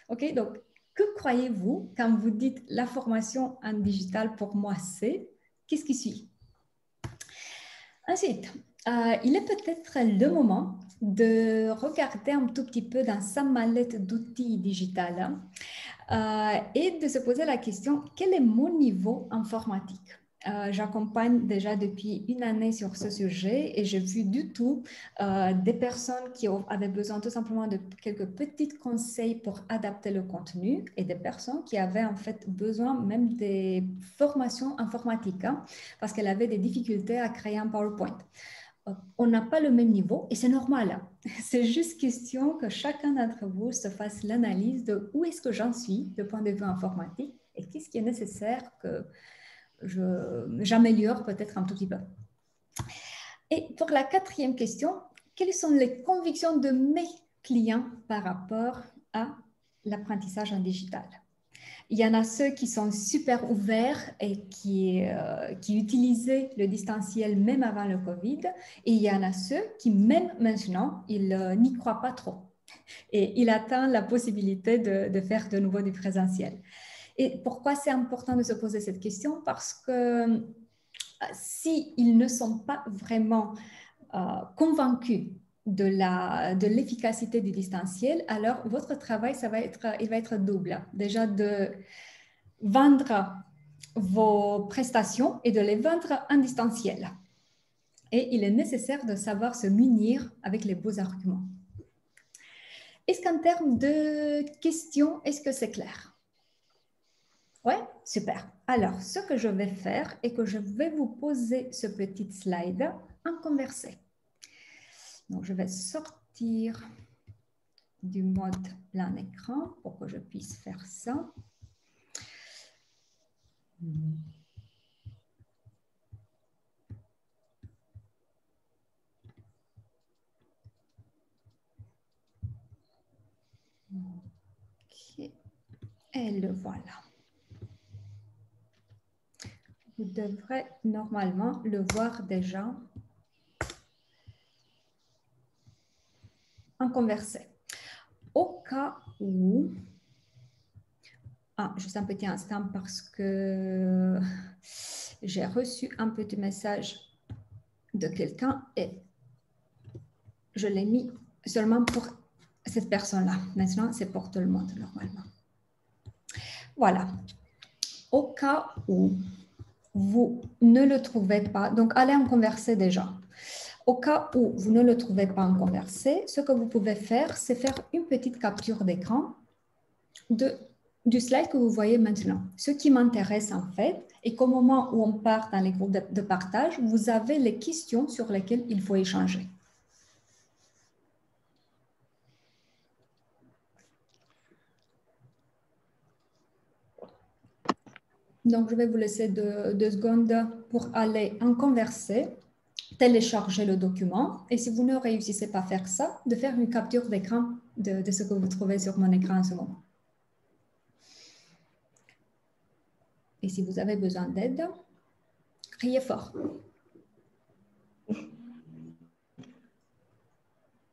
Ok, donc que croyez-vous quand vous dites la formation en digital pour moi c'est? Qu'est-ce qui suit? Ensuite, il est peut-être le moment de regarder un tout petit peu dans sa mallette d'outils digital et de se poser la question, quel est mon niveau informatique? J'accompagne déjà depuis une année sur ce sujet et j'ai vu du tout des personnes qui avaient besoin tout simplement de quelques petits conseils pour adapter le contenu et des personnes qui avaient en fait besoin même des formations informatiques parce qu'elles avaient des difficultés à créer un PowerPoint. On n'a pas le même niveau et c'est normal. C'est juste question que chacun d'entre vous se fasse l'analyse de où est-ce que j'en suis de point de vue informatique et qu'est-ce qui est nécessaire que j'améliore peut-être un tout petit peu. Et pour la quatrième question, quelles sont les convictions de mes clients par rapport à l'apprentissage en digital? Il y en a ceux qui sont super ouverts et qui utilisaient le distanciel même avant le Covid. Et il y en a ceux qui, même maintenant, ils n'y croient pas trop. Et ils attendent la possibilité de faire de nouveau du présentiel. Et pourquoi c'est important de se poser cette question? Parce que s'ils ne sont pas vraiment convaincus de l'efficacité du distanciel, alors votre travail, il va être double. Déjà de vendre vos prestations et de les vendre en distanciel. Et il est nécessaire de savoir se munir avec les beaux arguments. Est-ce qu'en termes de questions, est-ce que c'est clair? Ouais, super. Alors, ce que je vais faire est que je vais vous poser ce petit slide en conversé. Donc, je vais sortir du mode plein écran pour que je puisse faire ça. Ok, et le voilà. Vous devrez normalement le voir déjà en conversé. Au cas où, juste un petit instant parce que j'ai reçu un petit message de quelqu'un et je l'ai mis seulement pour cette personne-là. Maintenant, c'est pour tout le monde, normalement. Voilà. Au cas où vous ne le trouvez pas, donc allez en converser déjà. Au cas où vous ne le trouvez pas en conversé, ce que vous pouvez faire, c'est faire une petite capture d'écran du slide que vous voyez maintenant. Ce qui m'intéresse en fait, et qu'au moment où on part dans les groupes de partage, vous avez les questions sur lesquelles il faut échanger. Donc, je vais vous laisser 2 secondes pour aller en converser, télécharger le document. Et si vous ne réussissez pas à faire ça, de faire une capture d'écran de ce que vous trouvez sur mon écran en ce moment. Et si vous avez besoin d'aide, criez fort.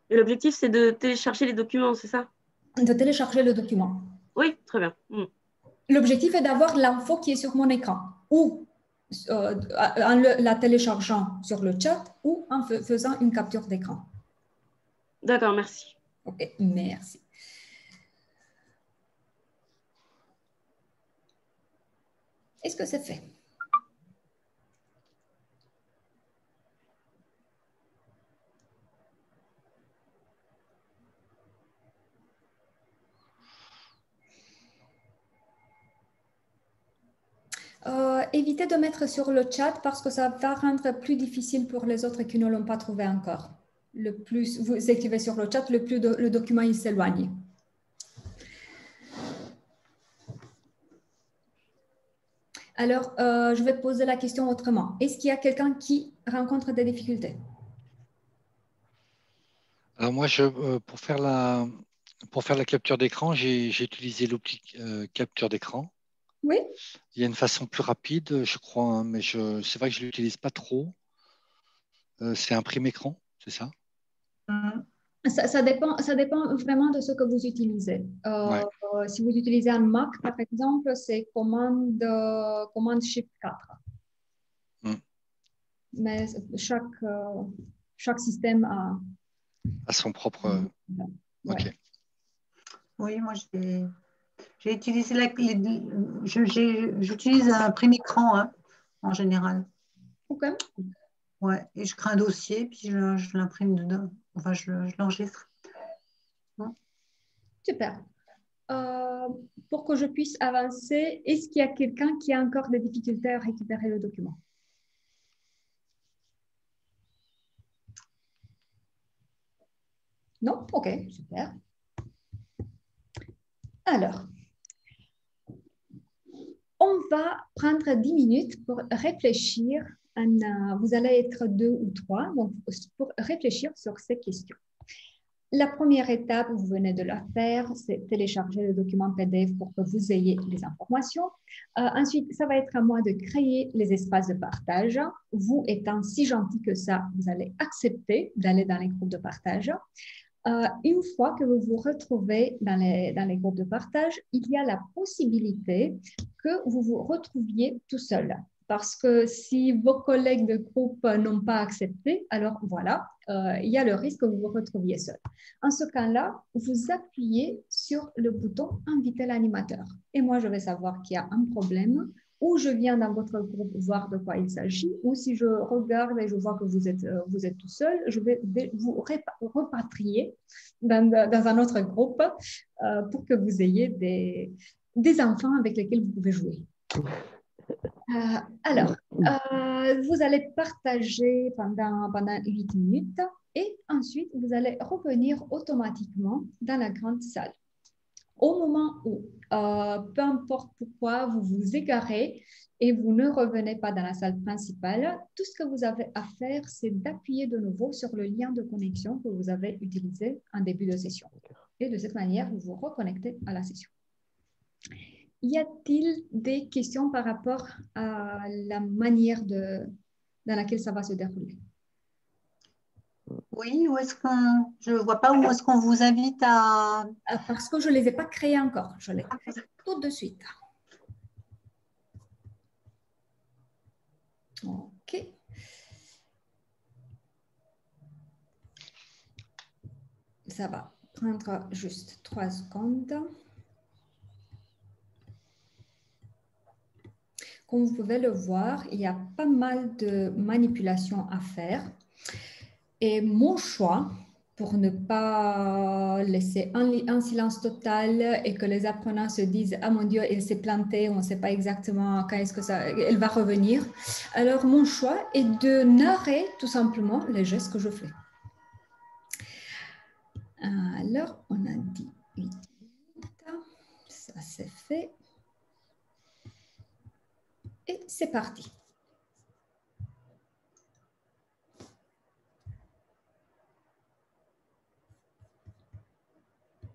Et l'objectif, c'est de télécharger les documents, c'est ça? De télécharger le document. Oui, très bien. L'objectif est d'avoir l'info qui est sur mon écran, ou en la téléchargeant sur le chat, ou en faisant une capture d'écran. D'accord, merci. OK, merci. Est-ce que c'est fait? Évitez de mettre sur le chat parce que ça va rendre plus difficile pour les autres qui ne l'ont pas trouvé encore. Le plus vous écrivez sur le chat, le plus le document il s'éloigne. Alors, je vais poser la question autrement. Est-ce qu'il y a quelqu'un qui rencontre des difficultés? Alors moi, pour faire la capture d'écran, j'ai utilisé l'outil capture d'écran. Oui. Il y a une façon plus rapide, je crois, hein, mais c'est vrai que je ne l'utilise pas trop. C'est imprime écran, c'est ça? Ça dépend vraiment de ce que vous utilisez. Ouais. Si vous utilisez un Mac, par exemple, c'est commande Shift 4. Mais chaque système a son propre... Ouais. OK. Oui, moi, j'ai utilisé j'utilise un prime écran hein, en général. OK. Ouais, et je crée un dossier, puis je l'imprime dedans. Enfin, je l'enregistre. Super. Pour que je puisse avancer, est-ce qu'il y a quelqu'un qui a encore des difficultés à récupérer le document? Non? OK, super. Alors, on va prendre 10 minutes pour réfléchir. Vous allez être 2 ou 3 donc, pour réfléchir sur ces questions. La première étape, vous venez de la faire, c'est télécharger le document PDF pour que vous ayez les informations. Ensuite, ça va être à moi de créer les espaces de partage. Vous étant si gentil que ça, vous allez accepter d'aller dans les groupes de partage. Une fois que vous vous retrouvez dans les groupes de partage, il y a la possibilité que vous vous retrouviez tout seul. Parce que si vos collègues de groupe n'ont pas accepté, alors voilà, il y a le risque que vous vous retrouviez seul. En ce cas-là, vous appuyez sur le bouton « Inviter l'animateur ». Et moi, je vais savoir qu'il y a un problème, ou je viens dans votre groupe voir de quoi il s'agit, ou si je regarde et je vois que vous êtes tout seul, je vais vous repatrier dans un autre groupe pour que vous ayez des enfants avec lesquels vous pouvez jouer. Alors, vous allez partager pendant 8 minutes et ensuite, vous allez revenir automatiquement dans la grande salle. Au moment où, peu importe pourquoi, vous vous égarez et vous ne revenez pas dans la salle principale, tout ce que vous avez à faire, c'est d'appuyer de nouveau sur le lien de connexion que vous avez utilisé en début de session. Et de cette manière, vous vous reconnectez à la session. Y a-t-il des questions par rapport à la manière dans laquelle ça va se dérouler? Oui, je ne vois pas où est-ce qu'on vous invite à... Parce que je ne les ai pas créés encore. Je les crée tout de suite. OK. Ça va prendre juste 3 secondes. Comme vous pouvez le voir, il y a pas mal de manipulations à faire. Et mon choix, pour ne pas laisser un silence total et que les apprenants se disent « Ah mon Dieu, il s'est planté, on ne sait pas exactement quand est-ce que elle va revenir ». Alors, mon choix est de narrer tout simplement les gestes que je fais. Alors, on a dit 8. Ça, c'est fait. Et c'est parti.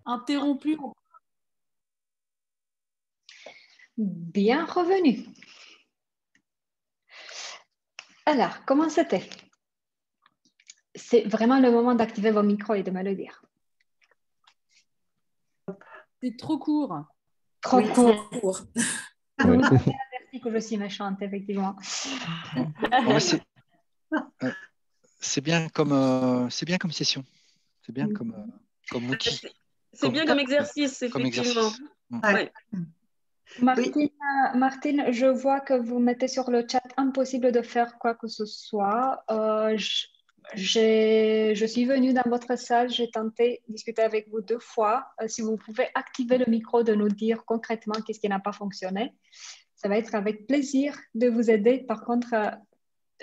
Interrompu. Bien revenu. Alors, comment c'était? C'est vraiment le moment d'activer vos micros et de me le dire. C'est trop court. Trop Oui, court. trop court. Vous m'avez averti que je suis méchante, effectivement. Ouais, c'est bien comme session. C'est bien comme outil. C'est bien comme exercice, Comme effectivement. exercice. Ouais. Martine, je vois que vous mettez sur le chat impossible de faire quoi que ce soit. Je suis venue dans votre salle, j'ai tenté de discuter avec vous 2 fois. Si vous pouvez activer le micro, de nous dire concrètement qu'est-ce qui n'a pas fonctionné, ça va être avec plaisir de vous aider. Par contre,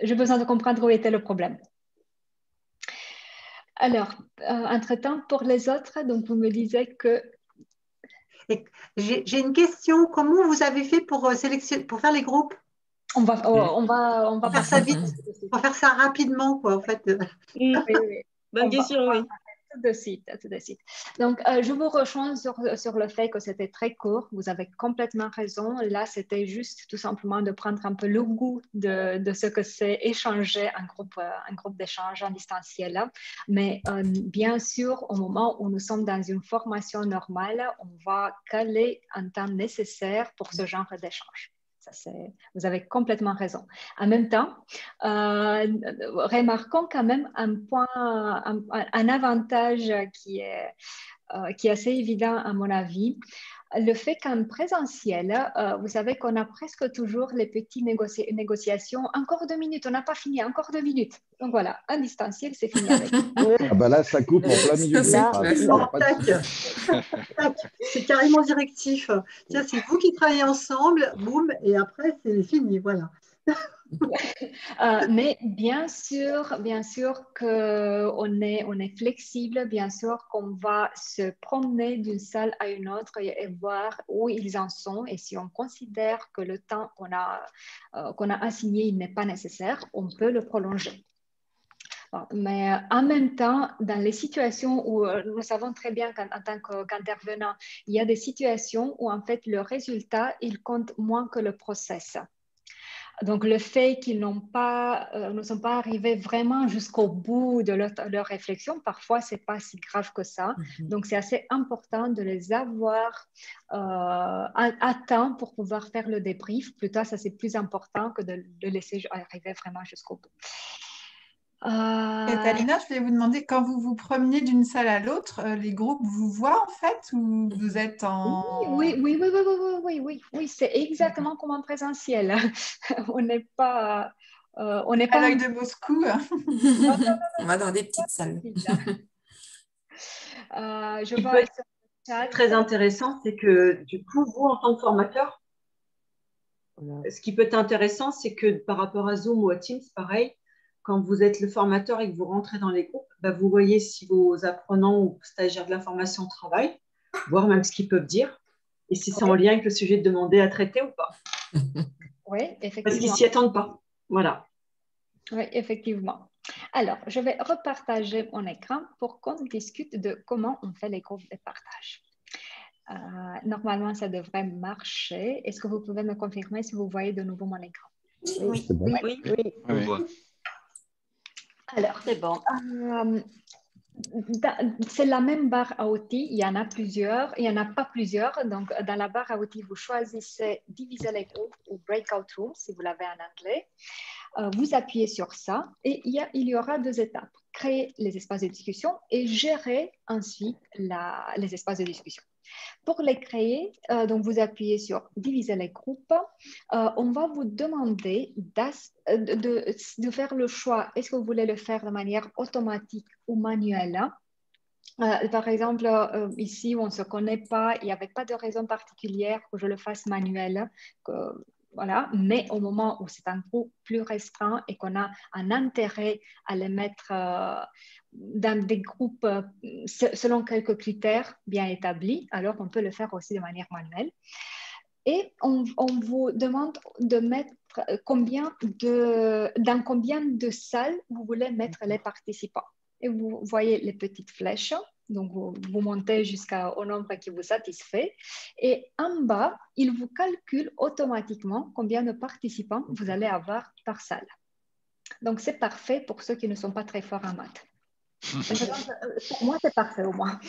j'ai besoin de comprendre où était le problème. Alors, entre-temps, pour les autres, donc vous me disiez que... J'ai une question. Comment vous avez fait pour faire les groupes? On va faire ça vite. On va faire ça rapidement, quoi, en fait. Oui. Bonne question, oui. Tout de suite. Donc, je vous rejoins sur le fait que c'était très court. Vous avez complètement raison. Là, c'était juste tout simplement de prendre un peu le goût de ce que c'est échanger un groupe d'échange en distanciel. Mais bien sûr, au moment où nous sommes dans une formation normale, on va caler un temps nécessaire pour ce genre d'échange. Vous avez complètement raison. En même temps, remarquons quand même un avantage qui est assez évident à mon avis. Le fait qu'en présentiel, vous savez qu'on a presque toujours les petites négociations. Encore 2 minutes, on n'a pas fini, encore 2 minutes. Donc voilà, en distanciel, c'est fini avec. Ah bah là, ça coupe en plein milieu de la phrase. C'est carrément directif. Tiens, c'est vous qui travaillez ensemble, boum, et après, c'est fini, voilà. Mais bien sûr qu'on est flexible, bien sûr qu'on va se promener d'une salle à une autre et voir où ils en sont. Et si on considère que le temps qu'on a assigné n'est pas nécessaire, on peut le prolonger. Mais en même temps, dans les situations où nous savons très bien qu'en tant qu'intervenant, il y a des situations où en fait le résultat, il compte moins que le process. Donc, le fait qu'ils ne sont pas arrivés vraiment jusqu'au bout de leur réflexion, parfois, ce n'est pas si grave que ça. Donc, c'est assez important de les avoir à temps pour pouvoir faire le débrief. Plutôt, ça, c'est plus important que de laisser arriver vraiment jusqu'au bout. Catalina, je voulais vous demander, quand vous vous promenez d'une salle à l'autre, les groupes vous voient en fait ou vous êtes en... Oui, c'est exactement comme en présentiel. On n'est pas... on n'est à pas l'œil de Moscou. On va dans des petites salles. Je vois sur le chat. Très intéressant, c'est que du coup, vous, en tant que formateur, ce qui peut être intéressant, c'est que par rapport à Zoom ou à Teams, pareil, quand vous êtes le formateur et que vous rentrez dans les groupes, bah, vous voyez si vos apprenants ou stagiaires de l'information travaillent, voir même ce qu'ils peuvent dire, et si c'est en lien avec le sujet demandé à traiter ou pas. Oui, effectivement. Parce qu'ils ne s'y attendent pas. Voilà. Oui, effectivement. Alors, je vais repartager mon écran pour qu'on discute de comment on fait les groupes de partage. Normalement, ça devrait marcher. Est-ce que vous pouvez me confirmer si vous voyez de nouveau mon écran? Oui, c'est bon. oui. On voit. Alors, c'est bon. C'est la même barre à outils, il y en a plusieurs, il n'y en a pas plusieurs. Donc, dans la barre à outils, vous choisissez diviser les groupes ou breakout rooms, si vous l'avez en anglais. Vous appuyez sur ça et il y aura 2 étapes. Créer les espaces de discussion et gérer ensuite les espaces de discussion. Pour les créer, donc vous appuyez sur diviser les groupes. On va vous demander de faire le choix. Est-ce que vous voulez le faire de manière automatique ou manuelle? Par exemple, ici, on ne se connaît pas, il n'y avait pas de raison particulière que je le fasse manuel. Voilà. Mais au moment où c'est un groupe plus restreint et qu'on a un intérêt à les mettre dans des groupes selon quelques critères bien établis, alors on peut le faire aussi de manière manuelle. Et on vous demande de mettre dans combien de salles vous voulez mettre les participants. Et vous voyez les petites flèches. Donc, vous montez jusqu'au nombre qui vous satisfait. Et en bas, il vous calcule automatiquement combien de participants vous allez avoir par salle. Donc, c'est parfait pour ceux qui ne sont pas très forts en maths. Pour moi, c'est parfait au moins.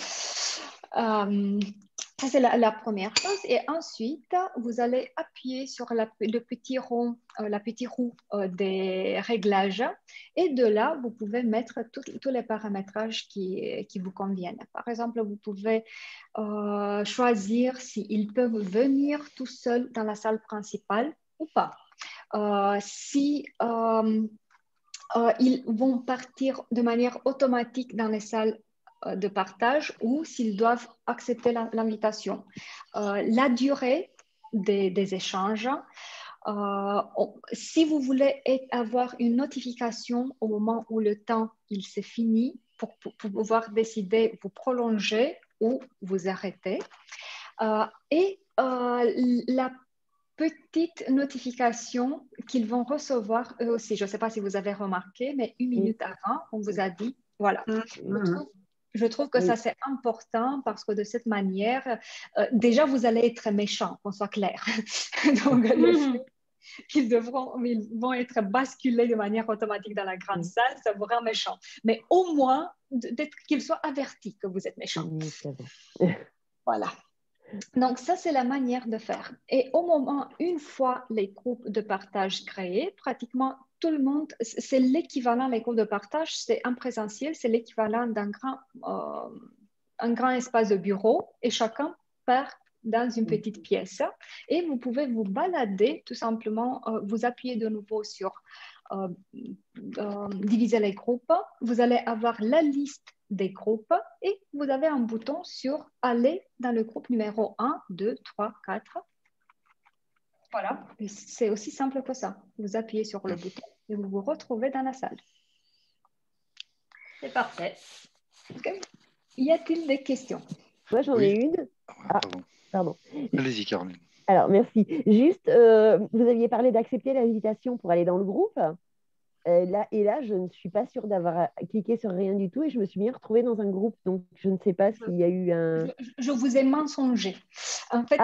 Ça, c'est la première chose. Et ensuite, vous allez appuyer sur le petit rond, la petite roue des réglages. Et de là, vous pouvez mettre tous les paramétrages qui vous conviennent. Par exemple, vous pouvez choisir s'ils peuvent venir tout seuls dans la salle principale ou pas. Si ils vont partir de manière automatique dans les salles de partage ou s'ils doivent accepter l'invitation. La durée des échanges. Si vous voulez avoir une notification au moment où le temps il s'est fini pour pouvoir décider vous prolonger ou vous arrêter. Et la petite notification qu'ils vont recevoir eux aussi. Je ne sais pas si vous avez remarqué, mais 1 minute avant, on vous a dit, voilà. Je trouve que ça, c'est important parce que de cette manière, déjà, vous allez être méchant, qu'on soit clair. Donc, ils vont être basculés de manière automatique dans la grande salle, ça vous rend méchant. Mais au moins, qu'ils soient avertis que vous êtes méchant. Voilà. Donc, ça, c'est la manière de faire. Et au moment, une fois les groupes de partage créés, pratiquement tout le monde, c'est l'équivalent, les groupes de partage, c'est en présentiel, c'est l'équivalent d'un grand espace de bureau et chacun part dans une petite pièce. Et vous pouvez vous balader, tout simplement, vous appuyez de nouveau sur diviser les groupes. Vous allez avoir la liste des groupes et vous avez un bouton sur aller dans le groupe numéro 1, 2, 3, 4. Voilà, c'est aussi simple que ça. Vous appuyez sur le bouton et vous vous retrouvez dans la salle. C'est parfait. Okay. Y a-t-il des questions? Moi, j'en ai une. Ah, pardon. Allez-y, Caroline. Alors, merci. Juste, vous aviez parlé d'accepter l'invitation pour aller dans le groupe. Là, je ne suis pas sûre d'avoir cliqué sur rien du tout et je me suis bien retrouvée dans un groupe. Donc, je ne sais pas s'il y a eu un... Je vous ai mensongé. En fait,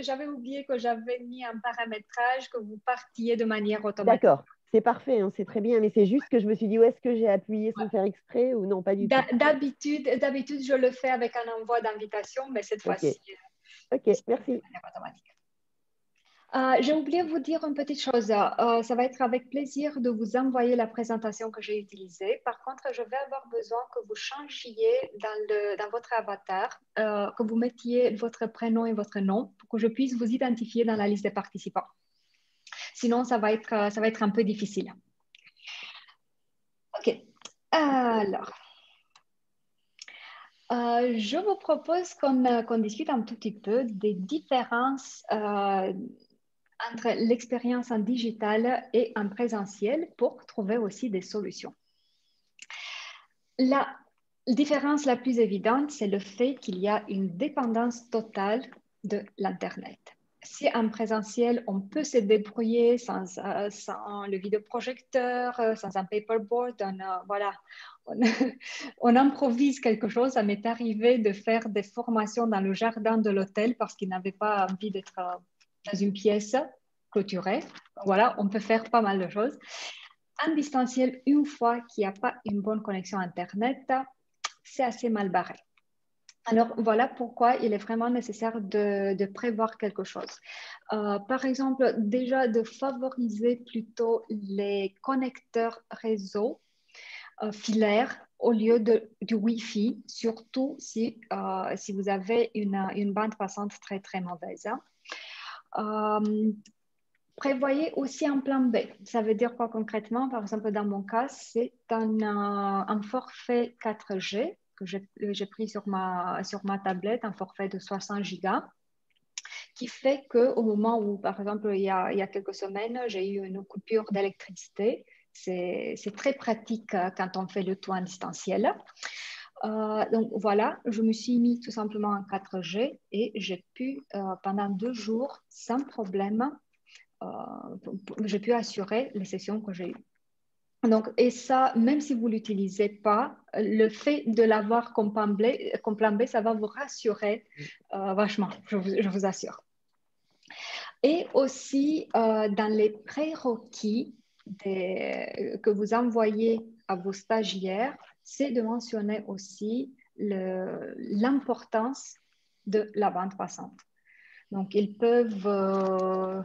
j'avais oublié que j'avais mis un paramétrage que vous partiez de manière automatique. D'accord, c'est parfait, hein, c'est très bien. Mais c'est juste que je me suis dit, où est-ce que j'ai appuyé sans faire exprès ou non, pas du tout. D'habitude, je le fais avec un envoi d'invitation, mais cette fois-ci... Ok, merci. J'ai oublié de vous dire une petite chose. Ça va être avec plaisir de vous envoyer la présentation que j'ai utilisée. Par contre, je vais avoir besoin que vous changiez dans votre avatar, que vous mettiez votre prénom et votre nom pour que je puisse vous identifier dans la liste des participants. Sinon, ça va être un peu difficile. OK. Alors, je vous propose qu'on discute un tout petit peu des différences entre l'expérience en digital et en présentiel pour trouver aussi des solutions. La différence la plus évidente, c'est le fait qu'il y a une dépendance totale de l'Internet. Si en présentiel, on peut se débrouiller sans le vidéoprojecteur, sans un paperboard, on improvise quelque chose. Ça m'est arrivé de faire des formations dans le jardin de l'hôtel parce qu'ils n'avaient pas envie d'être dans une pièce clôturée. Voilà, on peut faire pas mal de choses. En distanciel, une fois qu'il n'y a pas une bonne connexion Internet, c'est assez mal barré. Alors, voilà pourquoi il est vraiment nécessaire de prévoir quelque chose. Par exemple, déjà de favoriser plutôt les connecteurs réseau filaires au lieu du Wi-Fi, surtout si vous avez une bande passante très, très mauvaise. Prévoyez aussi un plan B. Ça veut dire quoi concrètement? Par exemple, dans mon cas, c'est un forfait 4G que j'ai pris sur ma tablette, un forfait de 60 gigas, qui fait qu'au moment où, par exemple, il y a quelques semaines, j'ai eu une coupure d'électricité. C'est très pratique quand on fait le tout en distanciel. Donc voilà, je me suis mis tout simplement en 4G et j'ai pu, pendant 2 jours, sans problème, j'ai pu assurer les sessions que j'ai eues. Donc, et ça, même si vous ne l'utilisez pas, le fait de l'avoir comme plan B, ça va vous rassurer vachement, je vous assure. Et aussi, dans les prérequis que vous envoyez à vos stagiaires, c'est de mentionner aussi l'importance de la bande passante. Donc, ils peuvent,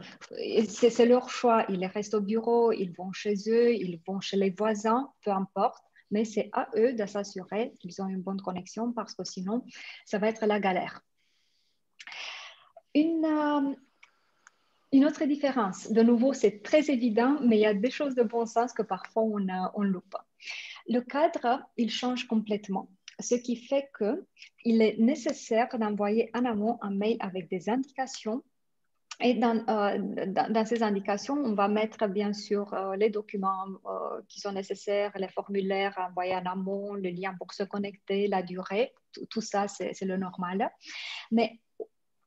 c'est leur choix, ils restent au bureau, ils vont chez eux, ils vont chez les voisins, peu importe, mais c'est à eux de s'assurer qu'ils ont une bonne connexion parce que sinon, ça va être la galère. Une autre différence, de nouveau, c'est très évident, mais il y a des choses de bon sens que parfois on loupe. Le cadre, il change complètement. Ce qui fait qu'il est nécessaire d'envoyer en amont un mail avec des indications. Et dans ces indications, on va mettre bien sûr les documents qui sont nécessaires, les formulaires envoyés en amont, le lien pour se connecter, la durée, tout ça, c'est le normal. Mais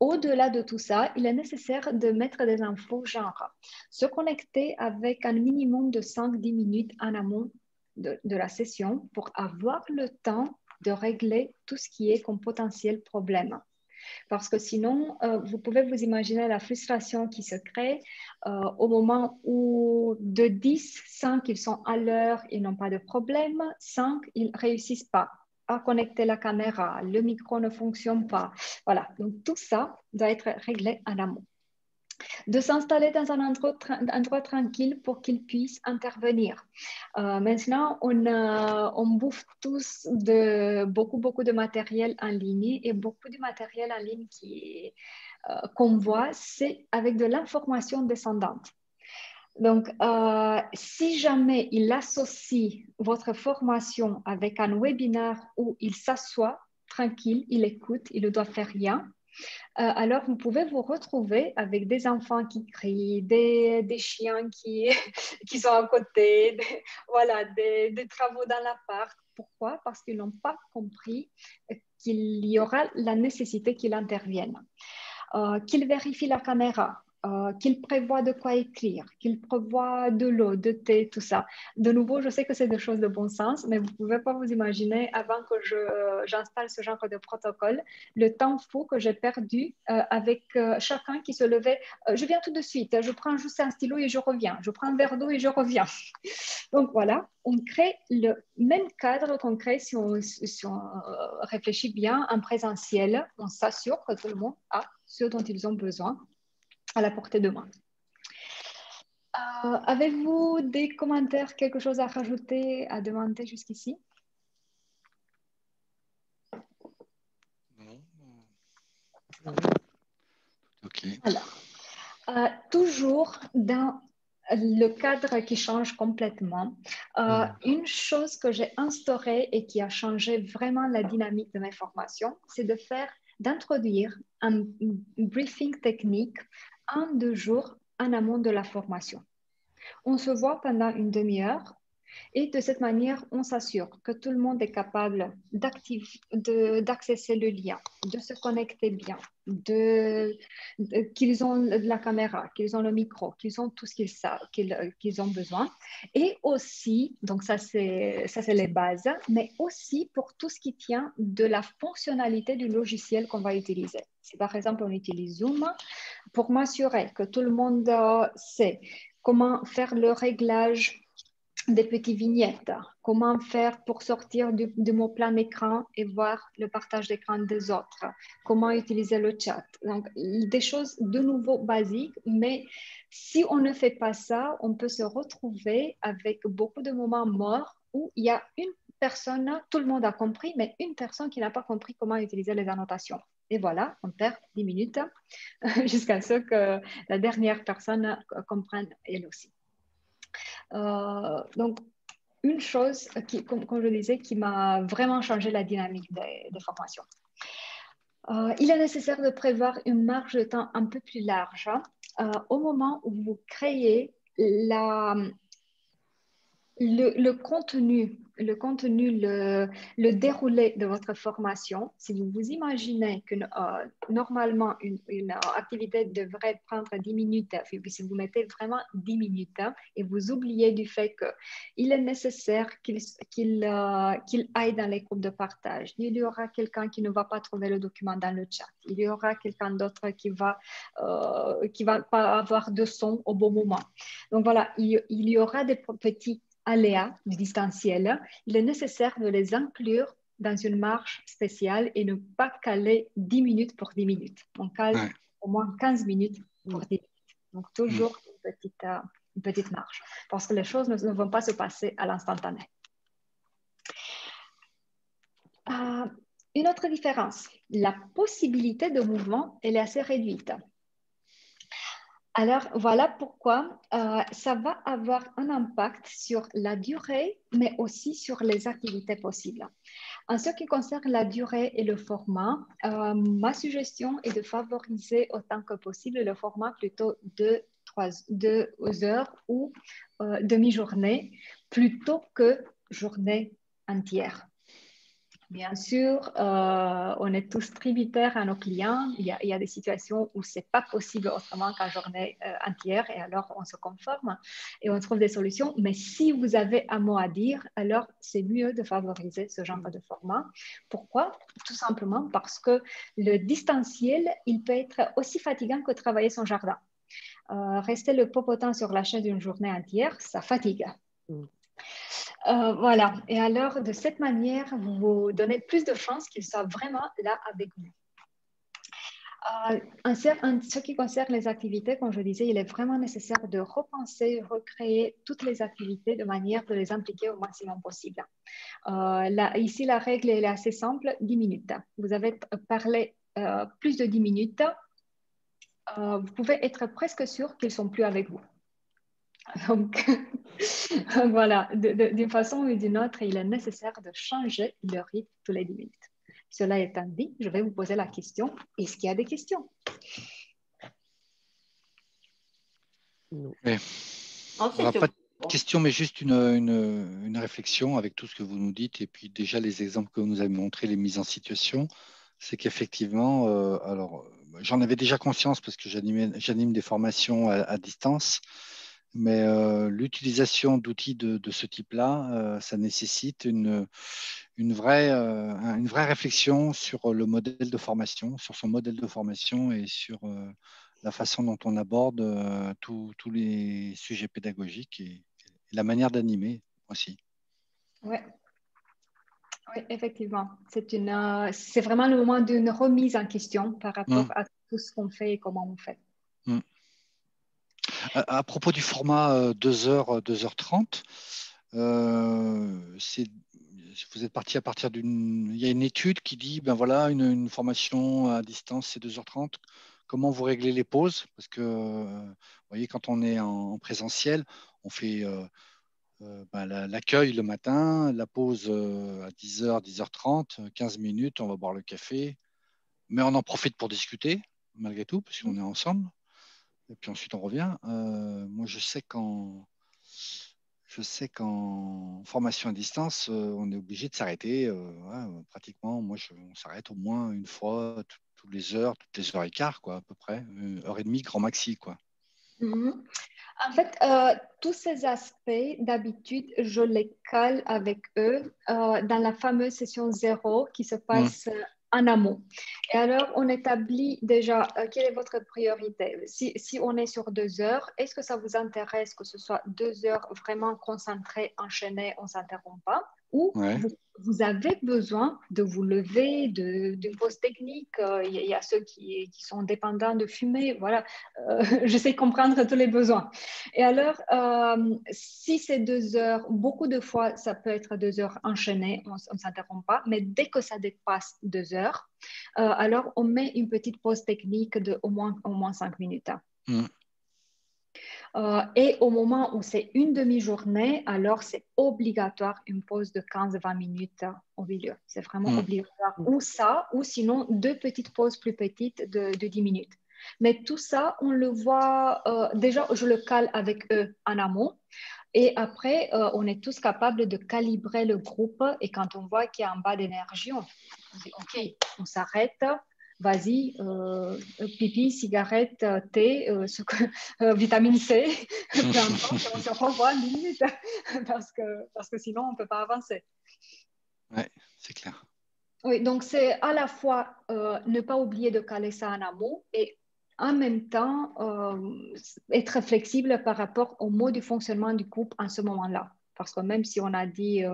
au-delà de tout ça, il est nécessaire de mettre des infos genre se connecter avec un minimum de 5-10 minutes en amont de la session pour avoir le temps de régler tout ce qui est comme potentiel problème. Parce que sinon, vous pouvez vous imaginer la frustration qui se crée au moment où de 10, 5, ils sont à l'heure, ils n'ont pas de problème, 5, ils ne réussissent pas à connecter la caméra, le micro ne fonctionne pas. Voilà, donc tout ça doit être réglé en amont. De s'installer dans un endroit tranquille pour qu'ils puissent intervenir. Maintenant, on bouffe tous beaucoup de matériel en ligne et beaucoup de matériel en ligne qu'on voit, c'est avec de l'information descendante. Donc, si jamais il associe votre formation avec un webinaire où il s'assoit tranquille, il écoute, il ne doit faire rien, alors vous pouvez vous retrouver avec des enfants qui crient, des chiens qui sont à côté, voilà, des travaux dans l'appart. Pourquoi? Parce qu'ils n'ont pas compris qu'il y aura la nécessité qu'ils interviennent. Qu'ils vérifient la caméra, qu'ils prévoient de quoi écrire, qu'ils prévoient de l'eau, de thé, tout ça. De nouveau, je sais que c'est des choses de bon sens, mais vous ne pouvez pas vous imaginer, avant que j'installe ce genre de protocole, le temps fou que j'ai perdu avec chacun qui se levait. Je viens tout de suite, je prends juste un stylo et je reviens. Je prends un verre d'eau et je reviens. Donc voilà, on crée le même cadre qu'on crée si on réfléchit bien en présentiel. On s'assure que tout le monde a ce dont ils ont besoin à la portée de main. Avez-vous des commentaires, quelque chose à rajouter, à demander jusqu'ici? Non. Ok. Alors, toujours dans le cadre qui change complètement, une chose que j'ai instaurée et qui a changé vraiment la dynamique de mes formations, c'est d'introduire un briefing technique 1-2 jours en amont de la formation. On se voit pendant une demi-heure et de cette manière, on s'assure que tout le monde est capable d'accéder le lien, de se connecter bien, qu'ils ont la caméra, qu'ils ont le micro, qu'ils ont tout ce qu'ils ont besoin. Et aussi, donc ça c'est les bases, mais aussi pour tout ce qui tient de la fonctionnalité du logiciel qu'on va utiliser. Si par exemple on utilise Zoom, pour m'assurer que tout le monde sait comment faire le réglage des petites vignettes. Comment faire pour sortir de mon plan écran et voir le partage d'écran des autres. Comment utiliser le chat. Donc, des choses de nouveau basiques, mais si on ne fait pas ça, on peut se retrouver avec beaucoup de moments morts où il y a une personne, tout le monde a compris, mais une personne qui n'a pas compris comment utiliser les annotations. Et voilà, on perd 10 minutes jusqu'à ce que la dernière personne comprenne elle aussi. Donc, une chose, comme je disais, qui m'a vraiment changé la dynamique des formations. Il est nécessaire de prévoir une marge de temps un peu plus large au moment où vous créez le contenu, le déroulé de votre formation. Si vous vous imaginez que normalement une activité devrait prendre 10 minutes, si vous mettez vraiment 10 minutes et vous oubliez du fait qu'il est nécessaire qu'il aille dans les groupes de partage, il y aura quelqu'un qui ne va pas trouver le document dans le chat, il y aura quelqu'un d'autre qui va pas avoir de son au bon moment. Donc voilà, il y aura des petits aléas du distanciel, il est nécessaire de les inclure dans une marge spéciale et ne pas caler 10 minutes pour 10 minutes. On cale au moins 15 minutes pour 10 minutes. Donc, toujours une petite marge parce que les choses ne vont pas se passer à l'instantané. Une autre différence, la possibilité de mouvement, elle est assez réduite. Alors, voilà pourquoi ça va avoir un impact sur la durée, mais aussi sur les activités possibles. En ce qui concerne la durée et le format, ma suggestion est de favoriser autant que possible le format plutôt de 2 heures ou demi-journée, plutôt que journée entière. Bien sûr, on est tous tributaires à nos clients. Il y a des situations où ce n'est pas possible autrement qu'en journée entière et alors on se conforme et on trouve des solutions. Mais si vous avez un mot à dire, alors c'est mieux de favoriser ce genre de format. Pourquoi? Tout simplement parce que le distanciel, il peut être aussi fatigant que travailler son jardin. Rester le popotin sur la chaise d'une journée entière, ça fatigue. Voilà, et alors de cette manière, vous vous donnez plus de chances qu'il soit vraiment là avec vous. En ce qui concerne les activités, comme je disais, il est vraiment nécessaire de repenser, recréer toutes les activités de manière de les impliquer au maximum possible. Ici, la règle est assez simple, 10 minutes. Vous avez parlé plus de 10 minutes, vous pouvez être presque sûr qu'ils ne sont plus avec vous. Donc, voilà, d'une façon ou d'une autre, il est nécessaire de changer le rythme tous les 10 minutes. Cela étant dit, je vais vous poser la question, est-ce qu'il y a des questions? Oui. Alors, pas de question, mais juste une réflexion avec tout ce que vous nous dites et puis déjà les exemples que vous nous avez montrés, les mises en situation, c'est qu'effectivement, alors j'en avais déjà conscience parce que j'anime des formations à distance. Mais l'utilisation d'outils de ce type-là, ça nécessite une vraie réflexion sur le modèle de formation, sur son modèle de formation et sur la façon dont on aborde tous les sujets pédagogiques et la manière d'animer aussi. Oui, effectivement. C'est vraiment le moment d'une remise en question par rapport à tout ce qu'on fait et comment on fait. À propos du format 2h, 2h30, vous êtes parti à partir il y a une étude qui dit, ben voilà, une formation à distance, c'est 2h30. Comment vous réglez les pauses? Parce que, vous voyez, quand on est en présentiel, on fait l'accueil le matin, la pause à 10h, 10h30, 15 minutes, on va boire le café. Mais on en profite pour discuter, malgré tout, parce qu'on est ensemble. Et puis ensuite, on revient. Moi, je sais qu'en formation à distance, on est obligé de s'arrêter. Pratiquement, on s'arrête au moins une fois toutes les heures et quart, quoi, à peu près. 1h30, grand maxi, quoi. En fait, tous ces aspects, d'habitude, je les cale avec eux dans la fameuse session 0 qui se passe en amont. Et alors, on établit déjà quelle est votre priorité. Si on est sur 2 heures, est-ce que ça vous intéresse que ce soit 2 heures vraiment concentrées, enchaînées, on ne s'interrompt pas? Ou vous avez besoin de vous lever, d'une pause technique. Il y a ceux qui sont dépendants de fumer. Voilà, j'essaie de comprendre tous les besoins. Et alors, si c'est 2 heures, beaucoup de fois, ça peut être 2 heures enchaînées, on ne s'interrompt pas. Mais dès que ça dépasse 2 heures, alors on met une petite pause technique de au moins 5 minutes. Et au moment où c'est une demi-journée, alors c'est obligatoire une pause de 15-20 minutes au milieu. C'est vraiment obligatoire. Ou ça, ou sinon 2 petites pauses plus petites de 10 minutes. Mais tout ça, on le voit, déjà, je le cale avec eux en amont. Et après, on est tous capables de calibrer le groupe. Et quand on voit qu'il y a un bas d'énergie, on dit, OK, on s'arrête. Vas-y, pipi, cigarette, thé, vitamine C, peu importe, on se revoit 10 minutes parce que sinon, on ne peut pas avancer. Oui, c'est clair. Oui, donc c'est à la fois ne pas oublier de caler ça en amont et en même temps être flexible par rapport au mode de fonctionnement du groupe en ce moment-là. Parce que même si on a dit,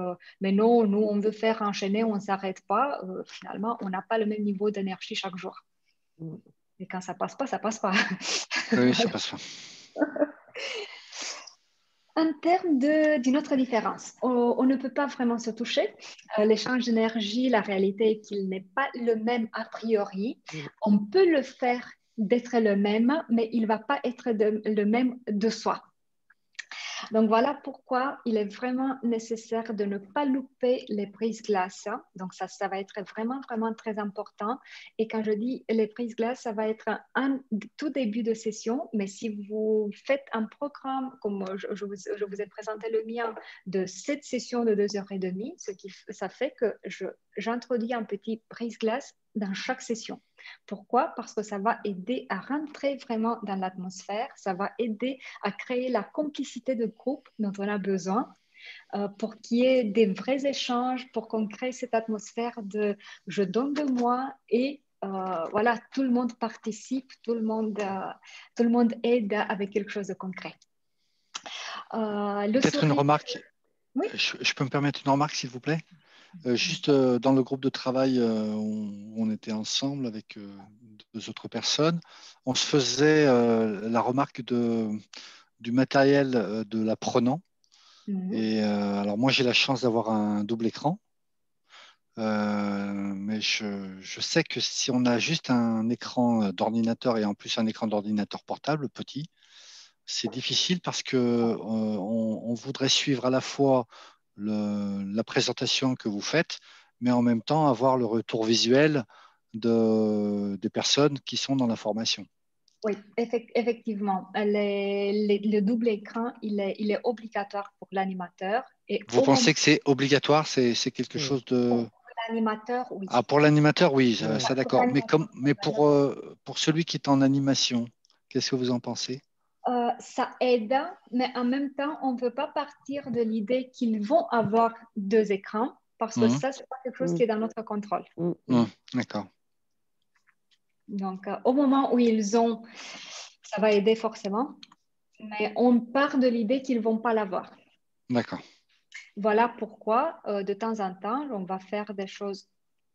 mais non, nous, on veut faire enchaîner, on ne s'arrête pas, finalement, on n'a pas le même niveau d'énergie chaque jour. Et quand ça ne passe pas, ça ne passe pas. Oui, ça passe pas. En termes d'une autre différence, on ne peut pas vraiment se toucher. L'échange d'énergie, la réalité est qu'il n'est pas le même a priori. On peut le faire d'être le même, mais il ne va pas être le même de soi. Donc voilà pourquoi il est vraiment nécessaire de ne pas louper les prises-glace. Donc ça va être vraiment, vraiment très important. Et quand je dis les prises-glace, ça va être un tout début de session. Mais si vous faites un programme, comme je vous ai présenté le mien, de 7 sessions de 2h30, ça fait que j'introduis un petit prise-glace dans chaque session. Pourquoi? Parce que ça va aider à rentrer vraiment dans l'atmosphère, ça va aider à créer la complicité de groupe dont on a besoin pour qu'il y ait des vrais échanges, pour qu'on crée cette atmosphère de je donne de moi et voilà, tout le monde participe, tout le monde aide avec quelque chose de concret. Peut-être une remarque. Oui. Je peux me permettre une remarque, s'il vous plaît? Juste dans le groupe de travail où on était ensemble avec 2 autres personnes, on se faisait la remarque du matériel de l'apprenant. Et alors moi j'ai la chance d'avoir un double écran, mais je sais que si on a juste un écran d'ordinateur et en plus un écran d'ordinateur portable petit, c'est difficile parce que on voudrait suivre à la fois la présentation que vous faites, mais en même temps avoir le retour visuel des personnes qui sont dans la formation. Oui, effectivement. Le double écran, il est obligatoire pour l'animateur. Vous pensez que c'est obligatoire? C'est quelque chose de… Pour l'animateur, oui. Ah, pour l'animateur, oui, ça d'accord. Mais pour celui qui est en animation, qu'est-ce que vous en pensez? Ça aide, mais en même temps, on ne peut pas partir de l'idée qu'ils vont avoir 2 écrans parce que ça, ce n'est pas quelque chose qui est dans notre contrôle. D'accord. Donc, au moment où ils ont, ça va aider forcément, mais on part de l'idée qu'ils ne vont pas l'avoir. D'accord. Voilà pourquoi, de temps en temps, on va faire des choses.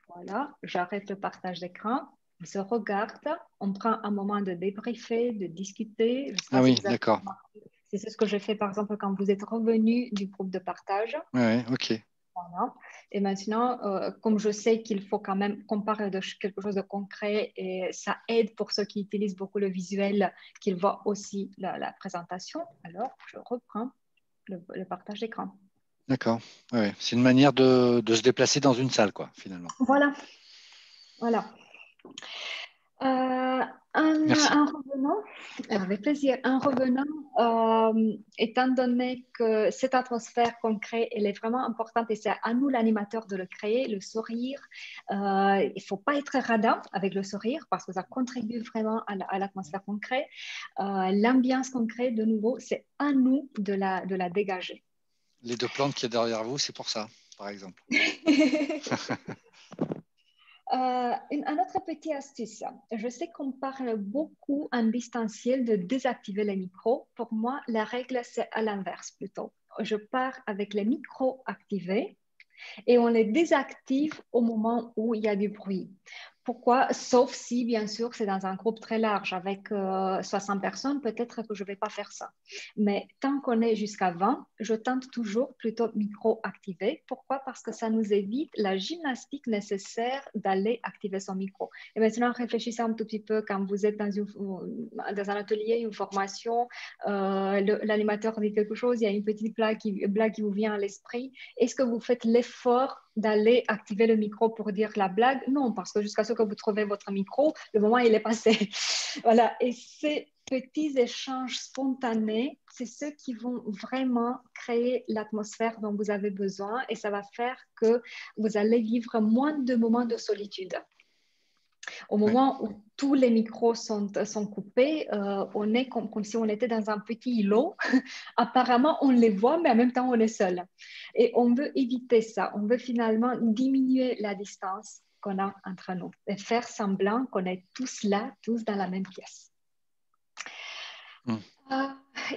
Voilà, j'arrête le partage d'écran. On se regarde, on prend un moment de débriefer, de discuter. Ah oui, d'accord. C'est ce que j'ai fait, par exemple, quand vous êtes revenu du groupe de partage. Oui, ok. Voilà. Et maintenant, comme je sais qu'il faut quand même comparer de quelque chose de concret et ça aide pour ceux qui utilisent beaucoup le visuel, qu'ils voient aussi la présentation, alors je reprends le partage d'écran. D'accord. Ouais. C'est une manière de se déplacer dans une salle, quoi, finalement. Voilà. Voilà. En revenant, avec plaisir, étant donné que cette atmosphère qu'on crée, elle est vraiment importante et c'est à nous, l'animateur, de le créer, le sourire. Il ne faut pas être radin avec le sourire parce que ça contribue vraiment à l'atmosphère qu'on crée. L'ambiance qu'on crée, de nouveau, c'est à nous de la dégager. Les 2 plantes qu'il y a derrière vous, c'est pour ça, par exemple. Un autre petit astuce. Je sais qu'on parle beaucoup en distanciel de désactiver les micros. Pour moi, la règle, c'est à l'inverse plutôt. Je pars avec les micros activés et on les désactive au moment où il y a du bruit. Pourquoi? Sauf si, bien sûr, c'est dans un groupe très large, avec 60 personnes, peut-être que je ne vais pas faire ça. Mais tant qu'on est jusqu'à 20, je tente toujours plutôt micro activé. Pourquoi? Parce que ça nous évite la gymnastique nécessaire d'aller activer son micro. Et maintenant, réfléchissez un tout petit peu quand vous êtes dans un atelier, une formation, l'animateur dit quelque chose, il y a une petite blague qui vous vient à l'esprit. Est-ce que vous faites l'effort d'aller activer le micro pour dire la blague? Non, parce que jusqu'à ce que vous trouvez votre micro, le moment il est passé. Voilà, et ces petits échanges spontanés, c'est ceux qui vont vraiment créer l'atmosphère dont vous avez besoin et ça va faire que vous allez vivre moins de moments de solitude. Au moment où tous les micros sont coupés, on est comme si on était dans un petit îlot. Apparemment, on les voit, mais en même temps, on est seul. Et on veut éviter ça. On veut finalement diminuer la distance qu'on a entre nous et faire semblant qu'on est tous là, tous dans la même pièce.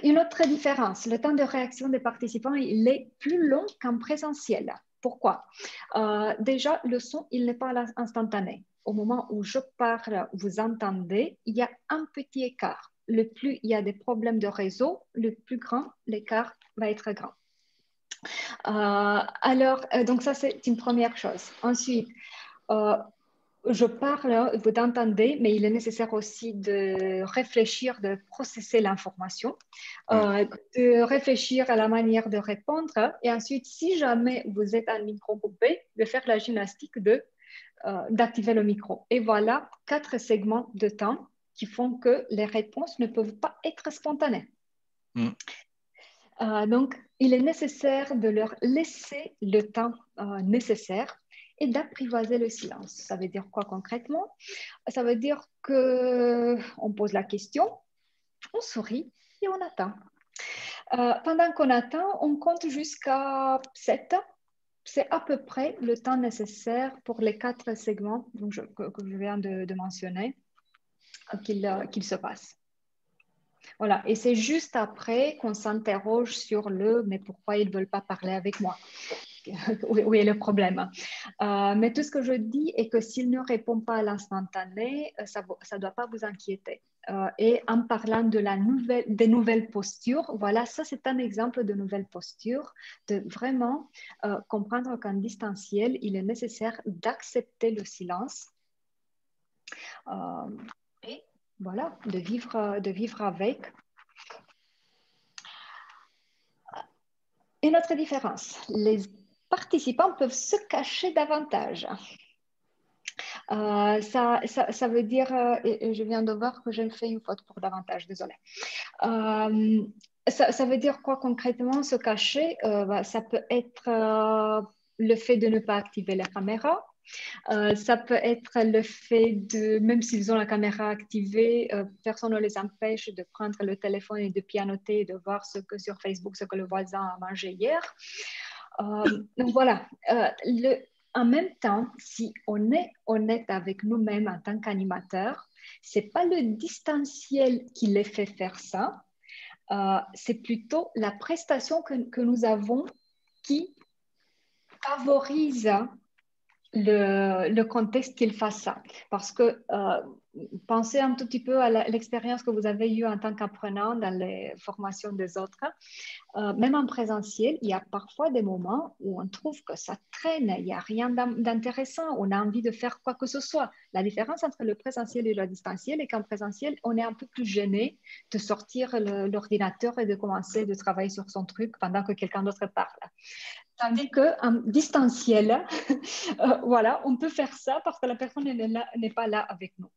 Une autre différence, le temps de réaction des participants, il est plus long qu'en présentiel. Pourquoi? Déjà, le son, il n'est pas instantané. Au moment où je parle, vous entendez, il y a un petit écart. Le plus il y a des problèmes de réseau, le plus grand l'écart va être grand. Donc ça, c'est une première chose. Ensuite, je parle, vous entendez, mais il est nécessaire aussi de réfléchir, de processer l'information, de réfléchir à la manière de répondre. Et ensuite, si jamais vous êtes en micro coupé, de faire la gymnastique d'activer le micro. Et voilà 4 segments de temps qui font que les réponses ne peuvent pas être spontanées. Donc, il est nécessaire de leur laisser le temps nécessaire et d'apprivoiser le silence. Ça veut dire quoi concrètement? Ça veut dire qu'on pose la question, on sourit et on attend. Pendant qu'on attend, on compte jusqu'à 7. C'est à peu près le temps nécessaire pour les 4 segments que je viens de mentionner qu'il se passe. Voilà, et c'est juste après qu'on s'interroge sur mais pourquoi ils ne veulent pas parler avec moi? Où est le problème? Mais tout ce que je dis est que s'il ne répond pas à l'instantané, ça ne doit pas vous inquiéter. Et en parlant des nouvelles postures, voilà, ça c'est un exemple de nouvelles postures, de vraiment comprendre qu'en distanciel, il est nécessaire d'accepter le silence et voilà, de vivre avec. Une autre différence, les participants peuvent se cacher davantage. Ça veut dire, et je viens de voir que j'ai fait une faute pour davantage, désolée. Ça veut dire quoi concrètement, se cacher? Ça peut être le fait de ne pas activer la caméra. Ça peut être le fait de, même s'ils ont la caméra activée, personne ne les empêche de prendre le téléphone et de pianoter et de voir sur Facebook ce que le voisin a mangé hier. Donc voilà, en même temps, si on est honnête avec nous-mêmes en tant qu'animateur, ce n'est pas le distanciel qui les fait faire ça, c'est plutôt la prestation que nous avons qui favorise le contexte qu'il fasse ça. Parce que pensez un tout petit peu à l'expérience que vous avez eue en tant qu'apprenant dans les formations des autres. Même en présentiel, il y a parfois des moments où on trouve que ça traîne, il n'y a rien d'intéressant, on a envie de faire quoi que ce soit. La différence entre le présentiel et le distanciel est qu'en présentiel, on est un peu plus gêné de sortir l'ordinateur et de commencer de travailler sur son truc pendant que quelqu'un d'autre parle. Tandis qu'en distanciel, voilà, on peut faire ça parce que la personne n'est pas là avec nous.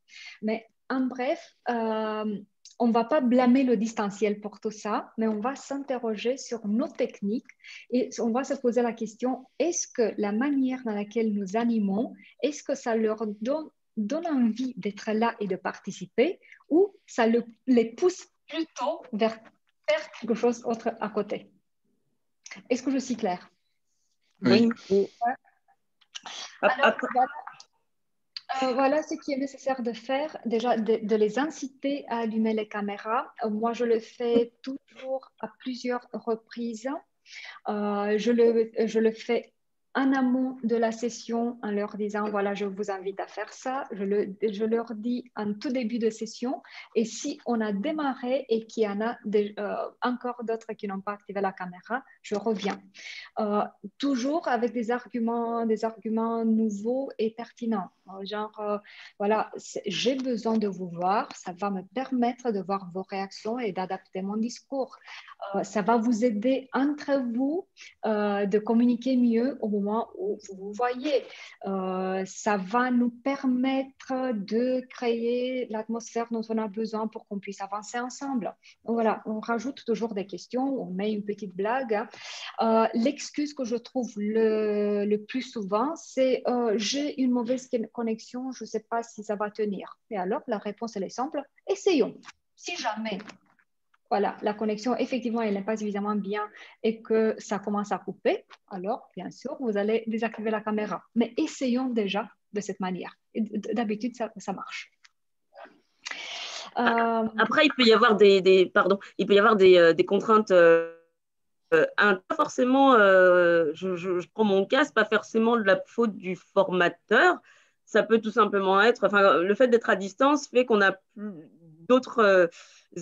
Mais en bref, on ne va pas blâmer le distanciel pour tout ça, mais on va s'interroger sur nos techniques et on va se poser la question, est-ce que la manière dans laquelle nous animons, est-ce que ça leur donne envie d'être là et de participer ou ça les pousse plutôt vers faire quelque chose d'autre à côté? Est-ce que je suis claire? Oui. Alors, voilà. Voilà ce qui est nécessaire de faire. Déjà, de les inciter à allumer les caméras. Moi, je le fais toujours à plusieurs reprises. Je le fais en amont de la session en leur disant, voilà, je vous invite à faire ça. Je leur dis en tout début de session. Et si on a démarré et qu'il y en a encore d'autres qui n'ont pas activé la caméra, je reviens. Toujours avec des arguments nouveaux et pertinents. Genre, voilà, j'ai besoin de vous voir. Ça va me permettre de voir vos réactions et d'adapter mon discours. Ça va vous aider entre vous de communiquer mieux au moment où vous vous voyez. Ça va nous permettre de créer l'atmosphère dont on a besoin pour qu'on puisse avancer ensemble. Donc, voilà, on rajoute toujours des questions, on met une petite blague. L'excuse que je trouve le plus souvent, c'est j'ai une mauvaise connexion, je ne sais pas si ça va tenir. Et alors, la réponse, elle est simple, essayons. Si jamais voilà, la connexion, effectivement, elle n'est pas suffisamment bien et que ça commence à couper, alors, bien sûr, vous allez désactiver la caméra. Mais essayons déjà de cette manière. D'habitude, ça marche. Après, il peut y avoir des contraintes. Pas forcément, je prends mon cas, c'est pas forcément de la faute du formateur. Ça peut tout simplement être, le fait d'être à distance fait qu'on a d'autres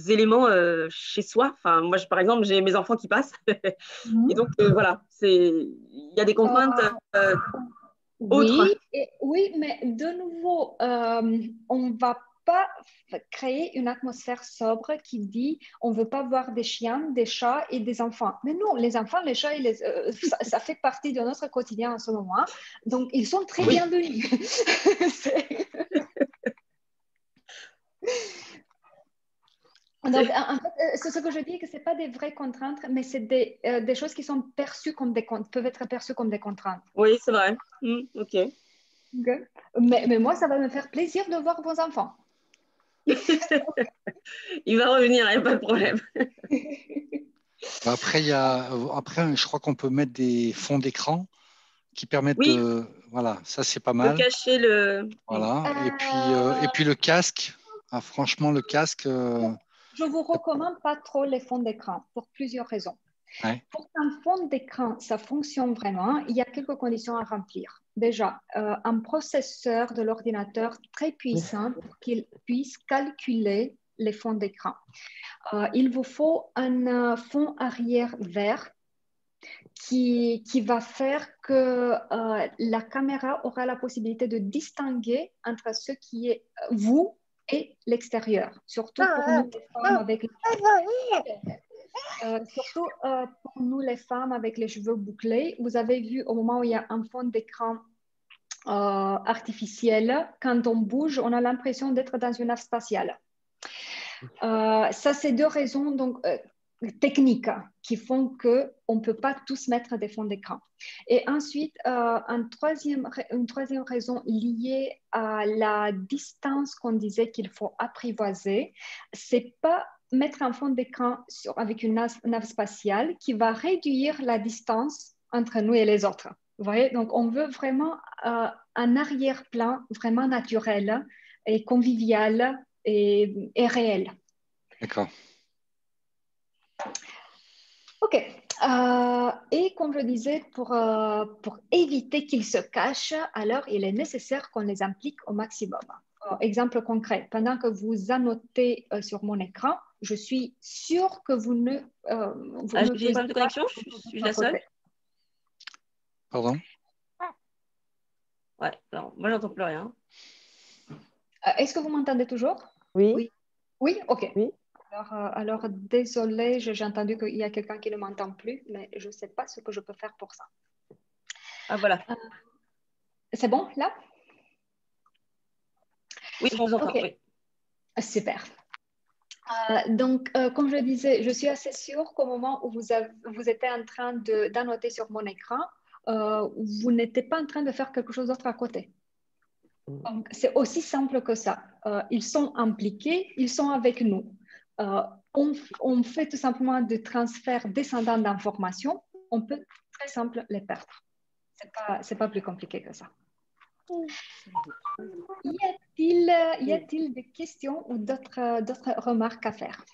éléments chez soi. Moi, par exemple, j'ai mes enfants qui passent. Et donc, voilà, il y a des contraintes autres. Oui, mais de nouveau, on ne va pas créer une atmosphère sobre qui dit on ne veut pas voir des chiens, des chats et des enfants. Mais non, les enfants, les chats, ça fait partie de notre quotidien en ce moment. Donc, ils sont très bienvenus. Donc, en fait, ce que je dis, que ce n'est pas des vraies contraintes, mais c'est des choses qui sont perçues comme peuvent être perçues comme des contraintes. Oui, c'est vrai. OK. Mais moi, ça va me faire plaisir de voir vos enfants. Il va revenir, il n'y a pas de problème. Après, je crois qu'on peut mettre des fonds d'écran qui permettent de... Voilà, ça c'est pas mal. De cacher le... Voilà, et puis le casque. Ah, franchement, le casque... Je vous recommande pas trop les fonds d'écran pour plusieurs raisons. Ouais. Pour qu'un fond d'écran, ça fonctionne vraiment, il y a quelques conditions à remplir. Déjà, un processeur de l'ordinateur très puissant pour qu'il puisse calculer les fonds d'écran. Il vous faut un fond arrière vert qui va faire que la caméra aura la possibilité de distinguer entre ce qui est vous et l'extérieur, surtout pour nous les femmes avec pour nous les femmes avec les cheveux bouclés. Vous avez vu au moment où il y a un fond d'écran artificiel, quand on bouge, on a l'impression d'être dans une nave spatiale. Ça, c'est deux raisons donc, techniques qui font qu'on ne peut pas tous mettre des fonds d'écran. Et ensuite, une troisième raison liée à la distance qu'on disait qu'il faut apprivoiser, c'est pas mettre un fond d'écran avec une nave spatiale qui va réduire la distance entre nous et les autres. Vous voyez, donc on veut vraiment un arrière-plan vraiment naturel et convivial et réel. D'accord. OK. Et comme je disais, pour éviter qu'ils se cachent, alors il est nécessaire qu'on les implique au maximum. Exemple concret, pendant que vous annotez sur mon écran, je suis sûre que vous ne... j'ai pas de connexion, je suis la seule. Pardon? Ouais, non, moi j'entends plus rien. Est-ce que vous m'entendez toujours? Oui. Oui, OK. Oui. Alors désolée, j'ai entendu qu'il y a quelqu'un qui ne m'entend plus, mais je ne sais pas ce que je peux faire pour ça. Ah, voilà. C'est bon, là? Oui, on vous entend. Okay. Oui. Super. Donc, comme je disais, je suis assez sûre qu'au moment où vous étiez en train d'annoter sur mon écran, vous n'étiez pas en train de faire quelque chose d'autre à côté. C'est aussi simple que ça. Ils sont impliqués, ils sont avec nous. On fait tout simplement des transferts descendants d'informations. On peut très simple les perdre. C'est pas plus compliqué que ça. Y a-t-il des questions ou d'autres remarques à faire?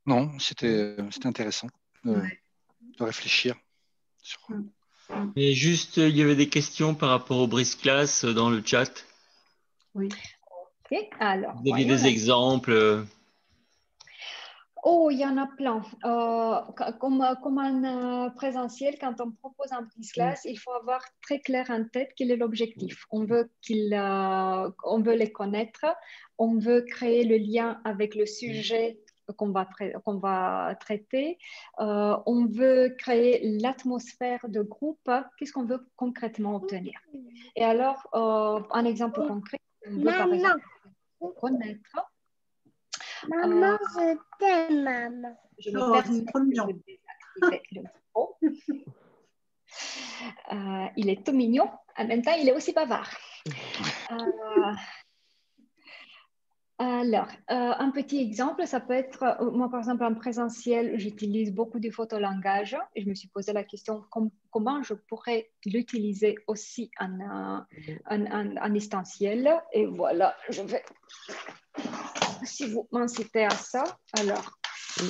Non, c'était intéressant de réfléchir sur. Et juste, il y avait des questions par rapport au brise-glace dans le chat. Oui. Ok, alors. Vous aviez des exemples? Oh, il y en a plein. Comme en présentiel, quand on propose un brise-glace, il faut avoir très clair en tête quel est l'objectif. On veut les connaître, on veut créer le lien avec le sujet qu'on va traiter, on veut créer l'atmosphère de groupe. Qu'est-ce qu'on veut concrètement obtenir? Et alors, un exemple concret, on veut par exemple connaître. Maman, je t'aime, maman. Je me permets de désactiver le micro. Il est tout mignon, en même temps, il est aussi bavard. Alors, un petit exemple, ça peut être, moi par exemple en présentiel, j'utilise beaucoup du photolangage et je me suis posé la question comment je pourrais l'utiliser aussi en distanciel. Et voilà, je vais, si vous m'incitez à ça, alors, je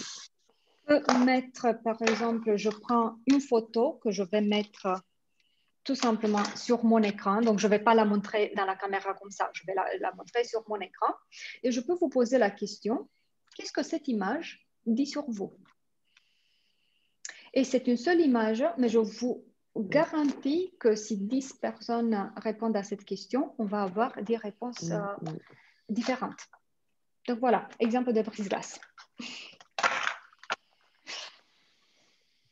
peux mettre par exemple, je prends une photo que je vais mettre tout simplement sur mon écran. Donc, je ne vais pas la montrer dans la caméra comme ça. Je vais la montrer sur mon écran. Et je peux vous poser la question, qu'est-ce que cette image dit sur vous? Et c'est une seule image, mais je vous garantis que si 10 personnes répondent à cette question, on va avoir des réponses différentes. Donc, voilà, exemple de brise-glace.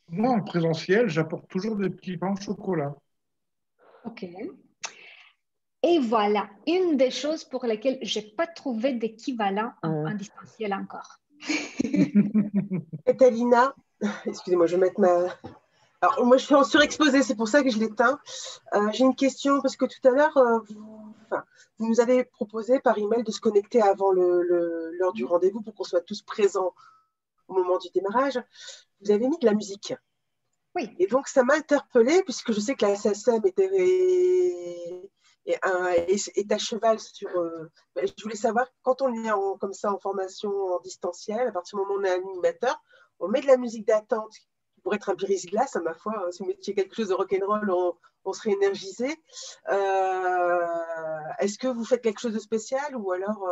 Moi, en présentiel, j'apporte toujours des petits pains au chocolat. OK. Et voilà, une des choses pour lesquelles je n'ai pas trouvé d'équivalent en distanciel encore. Catalina, excusez-moi, je vais mettre ma... Alors, moi, je suis en surexposé, c'est pour ça que je l'éteins. J'ai une question, parce que tout à l'heure, vous nous avez proposé par email de se connecter avant l'heure du rendez-vous pour qu'on soit tous présents au moment du démarrage. Vous avez mis de la musique. Oui. Et donc, ça m'a interpellée, puisque je sais que la SACEM est à cheval sur... je voulais savoir, quand on est comme ça en formation en distanciel, à partir du moment où on est animateur, on met de la musique d'attente pour être un brise-glace, à ma foi. Hein, si vous mettiez quelque chose de rock'n'roll, on serait énergisé. Est-ce que vous faites quelque chose de spécial ou alors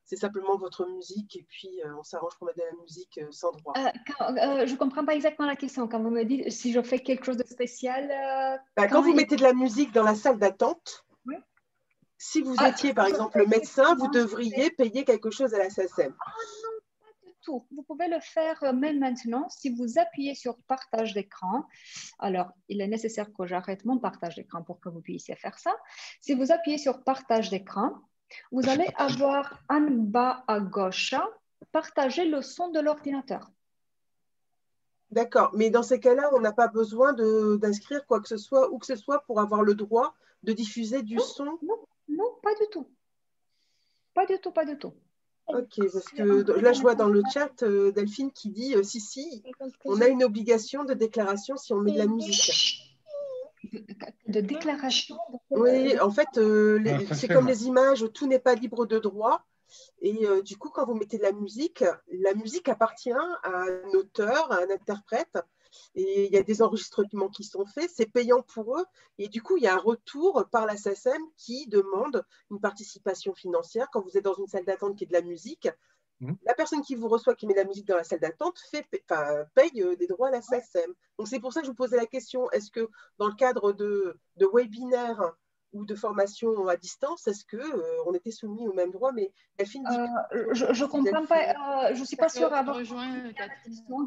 c'est simplement votre musique et puis on s'arrange pour mettre de la musique sans droit? Je ne comprends pas exactement la question. Quand vous me dites si je fais quelque chose de spécial... quand vous mettez de la musique dans la salle d'attente, oui. Si vous étiez par exemple le médecin, vous devriez payer quelque chose à la SACEM. Non, pas du tout. Vous pouvez le faire même maintenant si vous appuyez sur partage d'écran. Alors, il est nécessaire que j'arrête mon partage d'écran pour que vous puissiez faire ça. Si vous appuyez sur partage d'écran, vous allez avoir en bas à gauche, partager le son de l'ordinateur. D'accord, mais dans ces cas-là, on n'a pas besoin d'inscrire quoi que ce soit, où que ce soit, pour avoir le droit de diffuser du son? Non, pas du tout. Pas du tout, pas du tout. Ok, parce que là, je vois dans le chat Delphine qui dit si, on a une obligation de déclaration si on met de la musique. De déclaration? Oui, en fait, c'est comme les images, tout n'est pas libre de droit. Et du coup, quand vous mettez de la musique appartient à un auteur, à un interprète. Et il y a des enregistrements qui sont faits, c'est payant pour eux. Et du coup, il y a un retour par la SACEM qui demande une participation financière. Quand vous êtes dans une salle d'attente qui est de la musique, la personne qui vous reçoit, qui met de la musique dans la salle d'attente, paye des droits à la SACEM. Donc, c'est pour ça que je vous posais la question, est-ce que dans le cadre de webinaires ou de formation à distance, est-ce qu'on était soumis au même droit? Mais Delphine dit je ne comprends pas, je ne suis pas sûre d'avoir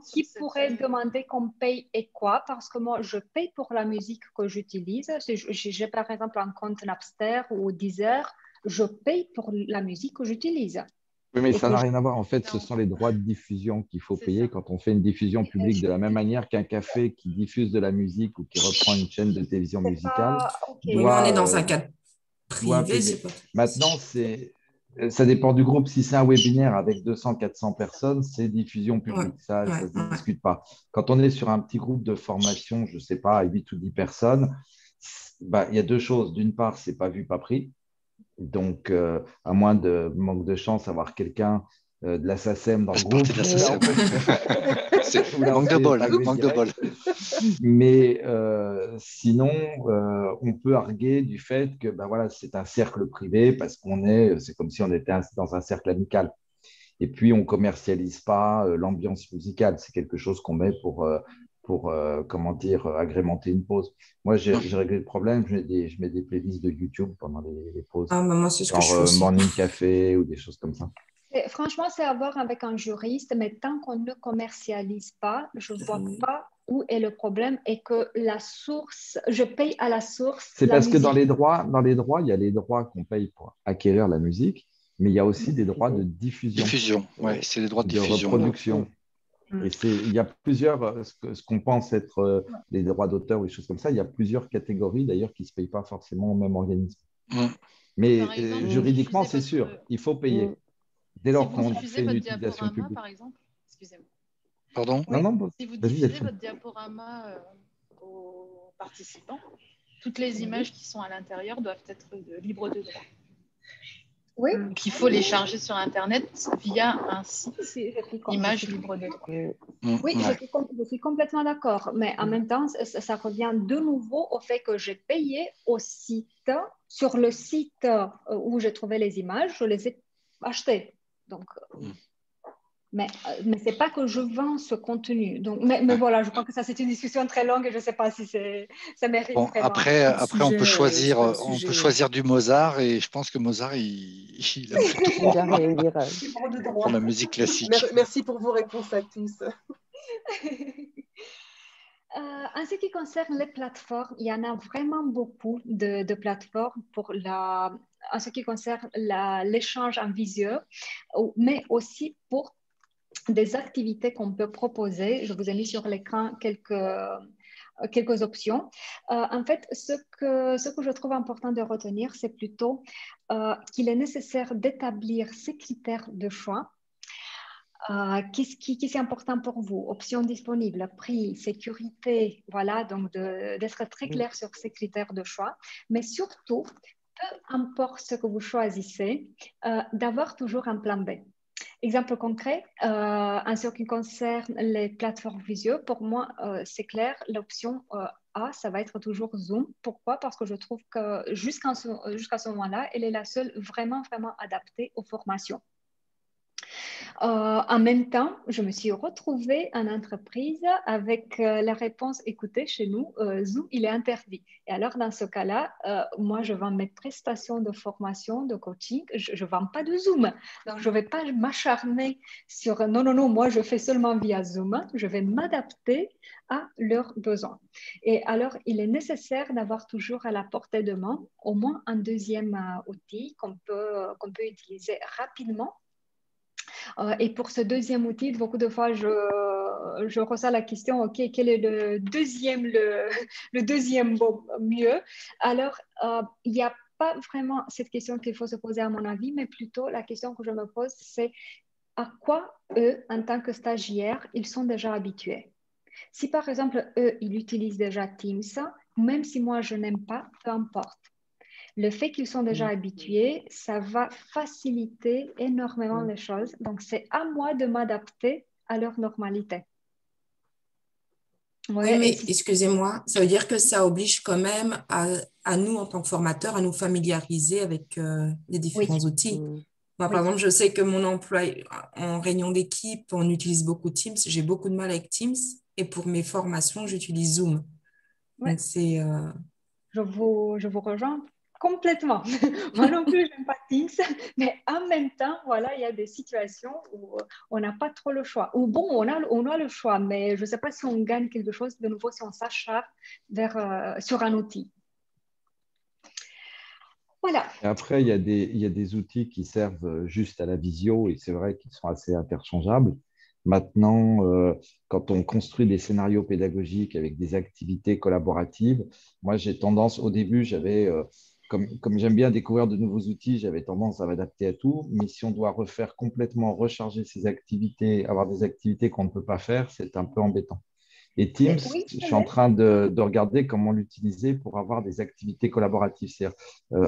qui pourrait demander qu'on paye et quoi, parce que moi, je paye pour la musique que j'utilise. J'ai par exemple un compte Napster ou Deezer, je paye pour la musique que j'utilise. Oui, mais ça n'a rien à voir. En fait, ce sont les droits de diffusion qu'il faut payer quand on fait une diffusion publique, de la même manière qu'un café qui diffuse de la musique ou qui reprend une chaîne de télévision musicale. On est dans un cadre privé. Maintenant, Ça dépend du groupe. Si c'est un webinaire avec 200-400 personnes, c'est diffusion publique. Ça ne se discute pas. Quand on est sur un petit groupe de formation, je ne sais pas, à 8 ou 10 personnes, il y a deux choses. D'une part, ce n'est pas vu, pas pris. Donc, à moins de manque de chance, avoir quelqu'un de la SACEM dans le groupe. C'est manque de bol. Manque de bol. Mais sinon, on peut arguer du fait que voilà, c'est un cercle privé parce c'est comme si on était dans un cercle amical. Et puis, on ne commercialise pas l'ambiance musicale. C'est quelque chose qu'on met pour comment dire, agrémenter une pause. Moi, j'ai réglé le problème. Je mets des playlists de YouTube pendant les pauses. Moi, c'est ce que je fais aussi. Morning Café ou des choses comme ça. Et franchement, c'est à voir avec un juriste, mais tant qu'on ne commercialise pas, je ne vois pas où est le problème et que la source, je paye à la source. C'est parce que dans les droits, il y a les droits qu'on paye pour acquérir la musique, mais il y a aussi des droits de diffusion. Diffusion, oui, c'est les droits de diffusion. Reproduction. Et il y a plusieurs, ce qu'on pense être les droits d'auteur ou des choses comme ça, il y a plusieurs catégories d'ailleurs qui ne se payent pas forcément au même organisme. Mais exemple, juridiquement, c'est sûr, il faut payer. Dès lors qu'on fait une utilisation publique. Par exemple, excusez-moi. Pardon ? Non, si vous diffusez votre diaporama aux participants, toutes les images qui sont à l'intérieur doivent être libres de droit. Oui. Donc, il faut les charger sur Internet via un site image libre de droit. Oui, je suis complètement d'accord. Mais en même temps, ça revient de nouveau au fait que j'ai payé au site. Sur le site où j'ai trouvé les images, je les ai achetées. Donc, mais ce n'est pas que je vends ce contenu. Donc, mais voilà, je crois que ça, c'est une discussion très longue et je ne sais pas si ça mérite. Bon, après, on peut choisir du Mozart et je pense que Mozart, il a fait tout pour la musique classique. Merci pour vos réponses à tous. En ce qui concerne les plateformes, il y en a vraiment beaucoup de plateformes en ce qui concerne l'échange en visio, mais aussi pour des activités qu'on peut proposer. Je vous ai mis sur l'écran quelques options. En fait, ce que je trouve important de retenir, c'est plutôt qu'il est nécessaire d'établir ces critères de choix. Qu'est-ce qui est important pour vous? Options disponibles, prix, sécurité, voilà, donc d'être très clair sur ces critères de choix. Mais surtout, peu importe ce que vous choisissez, d'avoir toujours un plan B. Exemple concret, en ce qui concerne les plateformes visio, pour moi, c'est clair, l'option A, ça va être toujours Zoom. Pourquoi? Parce que je trouve que jusqu'à ce moment-là, elle est la seule vraiment adaptée aux formations. En même temps, je me suis retrouvée en entreprise avec la réponse, écoutez, chez nous, Zoom, il est interdit. Et alors, dans ce cas-là, moi, je vends mes prestations de formation, de coaching, je ne vends pas de Zoom. Donc, je ne vais pas m'acharner sur non, moi, je fais seulement via Zoom. Je vais m'adapter à leurs besoins. Et alors, il est nécessaire d'avoir toujours à la portée de main au moins un deuxième outil qu'on peut utiliser rapidement. Et pour ce deuxième outil, beaucoup de fois, je reçois la question, OK, quel est le deuxième mieux? Alors, il n'y a pas vraiment cette question qu'il faut se poser à mon avis, mais plutôt la question que je me pose, c'est à quoi eux, en tant que stagiaires, ils sont déjà habitués. Si par exemple, eux, ils utilisent déjà Teams, même si moi, je n'aime pas, peu importe. Le fait qu'ils sont déjà habitués, ça va faciliter énormément les choses. Donc, c'est à moi de m'adapter à leur normalité. Ouais, oui, mais excusez-moi, ça veut dire que ça oblige quand même à nous, en tant que formateurs, à nous familiariser avec les différents outils. Moi, par exemple, je sais que mon emploi en réunion d'équipe, on utilise beaucoup Teams. J'ai beaucoup de mal avec Teams. Et pour mes formations, j'utilise Zoom. Ouais. Donc, c'est… Je vous rejoins complètement. Moi non plus, je n'aime pas Teams, mais en même temps, voilà, il y a des situations où on n'a pas trop le choix. Ou bon, on a le choix, mais je ne sais pas si on gagne quelque chose de nouveau si on s'acharne sur un outil. Voilà. Et après, il y a des outils qui servent juste à la visio et c'est vrai qu'ils sont assez interchangeables. Maintenant, quand on construit des scénarios pédagogiques avec des activités collaboratives, moi, j'ai tendance, au début, j'avais comme j'aime bien découvrir de nouveaux outils, j'avais tendance à m'adapter à tout. Mais si on doit refaire complètement, recharger ses activités, avoir des activités qu'on ne peut pas faire, c'est un peu embêtant. Et Teams, Oui, je suis en train de regarder comment l'utiliser pour avoir des activités collaboratives. C'est-à-dire,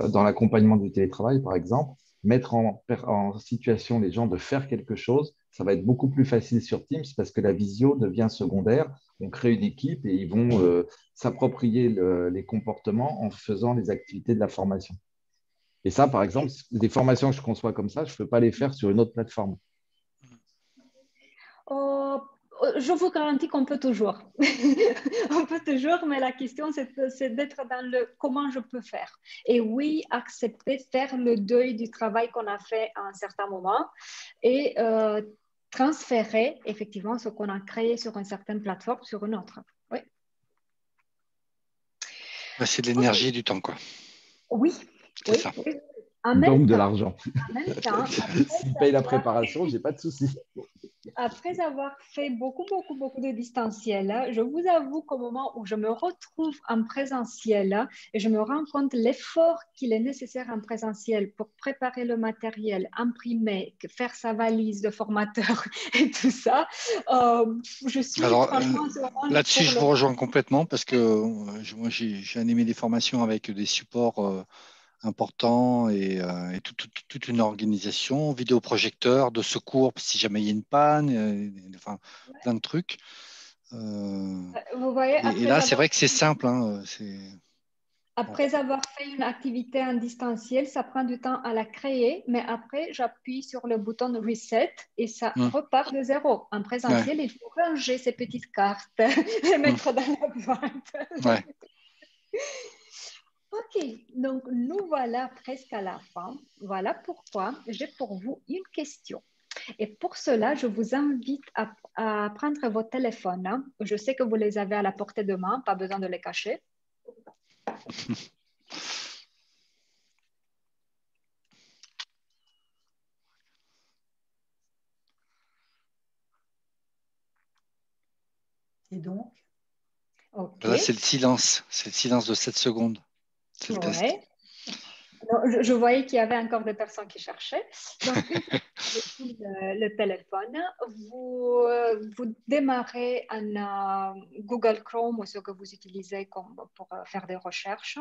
dans l'accompagnement du télétravail, par exemple, mettre en situation les gens de faire quelque chose, ça va être beaucoup plus facile sur Teams parce que la visio devient secondaire. On crée une équipe et ils vont s'approprier les comportements en faisant les activités de la formation. Et ça, par exemple, des formations que je conçois comme ça, je ne peux pas les faire sur une autre plateforme. Je vous garantis qu'on peut toujours. On peut toujours, mais la question, c'est d'être dans le comment je peux faire. Et oui, accepter, faire le deuil du travail qu'on a fait à un certain moment et transférer effectivement ce qu'on a créé sur une certaine plateforme sur une autre. Oui. C'est de l'énergie et du temps, quoi. Oui. C'est ça. Oui. Donc de l'argent. En même temps, s'il paye la préparation, je n'ai pas de souci. Après avoir fait beaucoup de distanciel, je vous avoue qu'au moment où je me retrouve en présentiel et je me rends compte l'effort qu'il est nécessaire en présentiel pour préparer le matériel, imprimer, faire sa valise de formateur et tout ça, je suis franchement là-dessus, je vous rejoins complètement parce que moi, j'ai animé des formations avec des supports important et toute une organisation, vidéoprojecteur, de secours si jamais il y a une panne, enfin plein de trucs. Vous voyez, et là, c'est vrai que c'est simple. Après avoir fait une activité en distanciel, ça prend du temps à la créer, mais après, j'appuie sur le bouton Reset et ça repart de zéro. En présentiel, il faut ranger ces petites cartes et mettre dans la boîte. Ouais. Ok, donc nous voilà presque à la fin. Voilà pourquoi j'ai pour vous une question. Et pour cela, je vous invite à prendre vos téléphones. Je sais que vous les avez à la portée de main, pas besoin de les cacher. Et donc Là, c'est le silence. C'est le silence de 7 secondes. C'est le test. Non, je voyais qu'il y avait encore des personnes qui cherchaient. Donc, le téléphone, vous démarrez un Google Chrome ou ce que vous utilisez pour faire des recherches.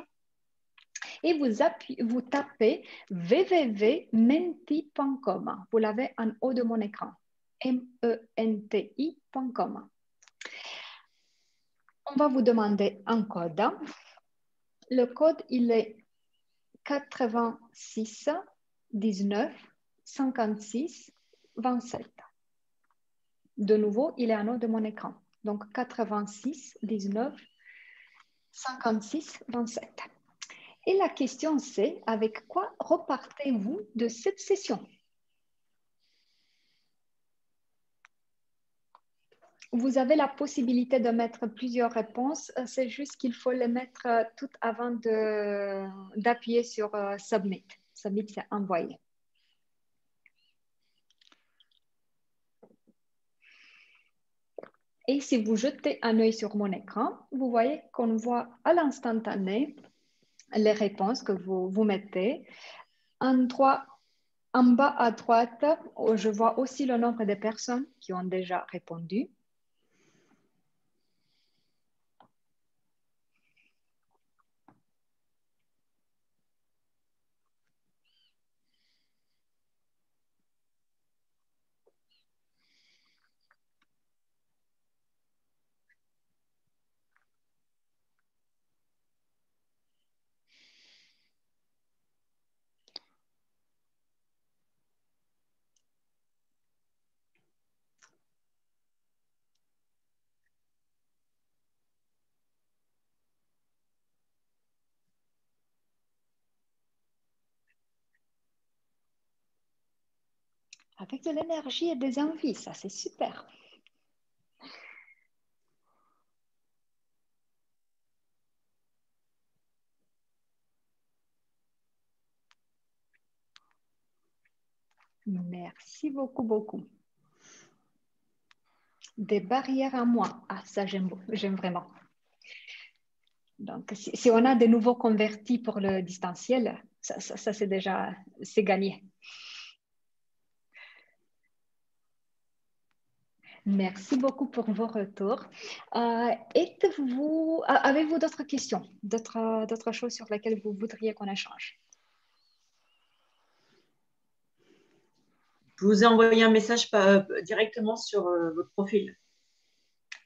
Et vous tapez www.menti.com. Vous l'avez en haut de mon écran. menti.com. On va vous demander un code. Le code, il est 86 19 56 27. De nouveau, il est en haut de mon écran. Donc, 86 19 56 27. Et la question, c'est avec quoi repartez-vous de cette session? Vous avez la possibilité de mettre plusieurs réponses. C'est juste qu'il faut les mettre toutes avant d'appuyer sur Submit. Submit, c'est envoyer. Et si vous jetez un œil sur mon écran, vous voyez qu'on voit à l'instantané les réponses que vous mettez. En bas à droite, je vois aussi le nombre de personnes qui ont déjà répondu. Avec de l'énergie et des envies, ça c'est super. Merci beaucoup. Des barrières à moi. Ah, ça j'aime vraiment. Donc, si on a de nouveaux convertis pour le distanciel, ça c'est déjà gagné. Merci beaucoup pour vos retours. Avez-vous d'autres questions, d'autres choses sur lesquelles vous voudriez qu'on échange? Je vous ai envoyé un message directement sur votre profil.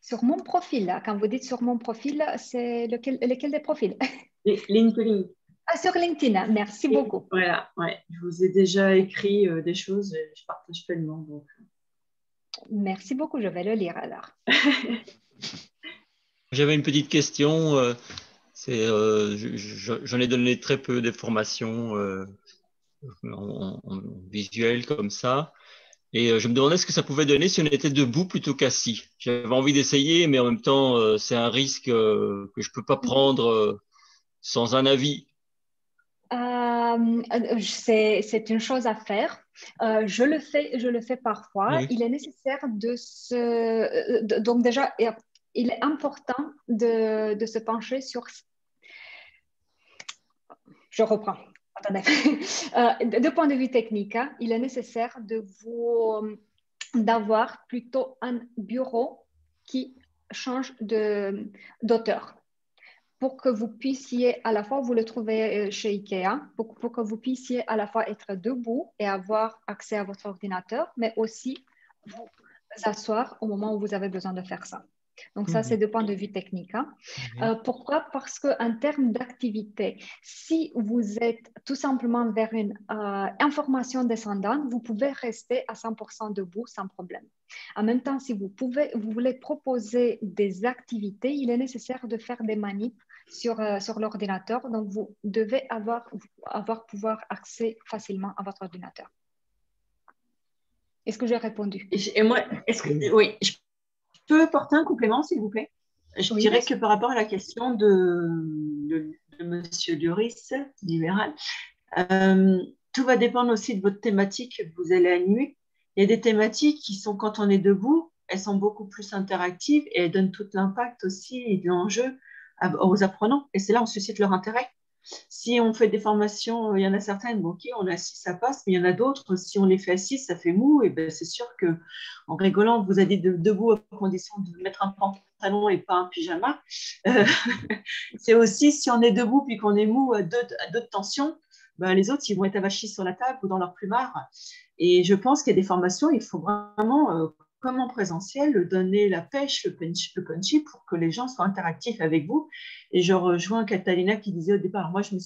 Sur mon profil, là, quand vous dites sur mon profil, c'est lequel des profils? LinkedIn. Ah, sur LinkedIn, merci beaucoup. Voilà, ouais. Je vous ai déjà écrit des choses et je partage pleinement. Donc. Merci beaucoup, je vais le lire alors. J'avais une petite question. J'en ai donné très peu d'informations en visuel comme ça. Et je me demandais ce que ça pouvait donner si on était debout plutôt qu'assis. J'avais envie d'essayer, mais en même temps, c'est un risque que je ne peux pas prendre sans un avis. C'est une chose à faire. Je le fais parfois. Oui. Il est nécessaire donc déjà, il est important de se pencher sur... Je reprends. Attendez. De point de vue technique, hein, il est nécessaire d'avoir plutôt un bureau qui change d'auteur pour que vous puissiez à la fois, vous le trouvez chez Ikea, pour que vous puissiez à la fois être debout et avoir accès à votre ordinateur, mais aussi vous asseoir au moment où vous avez besoin de faire ça. Donc ça, c'est de point de vue technique. Hein. Pourquoi? Parce qu'en termes d'activité, si vous êtes tout simplement vers une information descendante, vous pouvez rester à 100% debout sans problème. En même temps, si vous voulez proposer des activités, il est nécessaire de faire des manips sur l'ordinateur. Donc, vous devez pouvoir accès facilement à votre ordinateur. Est-ce que j'ai répondu? Et moi, oui, je peux porter un complément, s'il vous plaît? Je dirais que par rapport à la question de Monsieur Duris, libéral, tout va dépendre aussi de votre thématique que vous allez animer. Il y a des thématiques qui sont, quand on est debout, elles sont beaucoup plus interactives et elles donnent tout l'impact aussi et de l'enjeu aux apprenants. Et c'est là où on suscite leur intérêt. Si on fait des formations, il y en a certaines, bon, ok, on est assis, ça passe, mais il y en a d'autres, si on les fait assis, ça fait mou. Et ben, c'est sûr qu'en rigolant, vous avez debout à condition de mettre un pantalon et pas un pyjama. C'est aussi, si on est debout puis qu'on est mou à deux tensions, ben, les autres, ils vont être avachis sur la table ou dans leur plumard. Et je pense qu'il y a des formations, il faut vraiment, comme en présentiel, donner la pêche, le punchy pour que les gens soient interactifs avec vous. Et je rejoins Catalina qui disait au départ, moi, je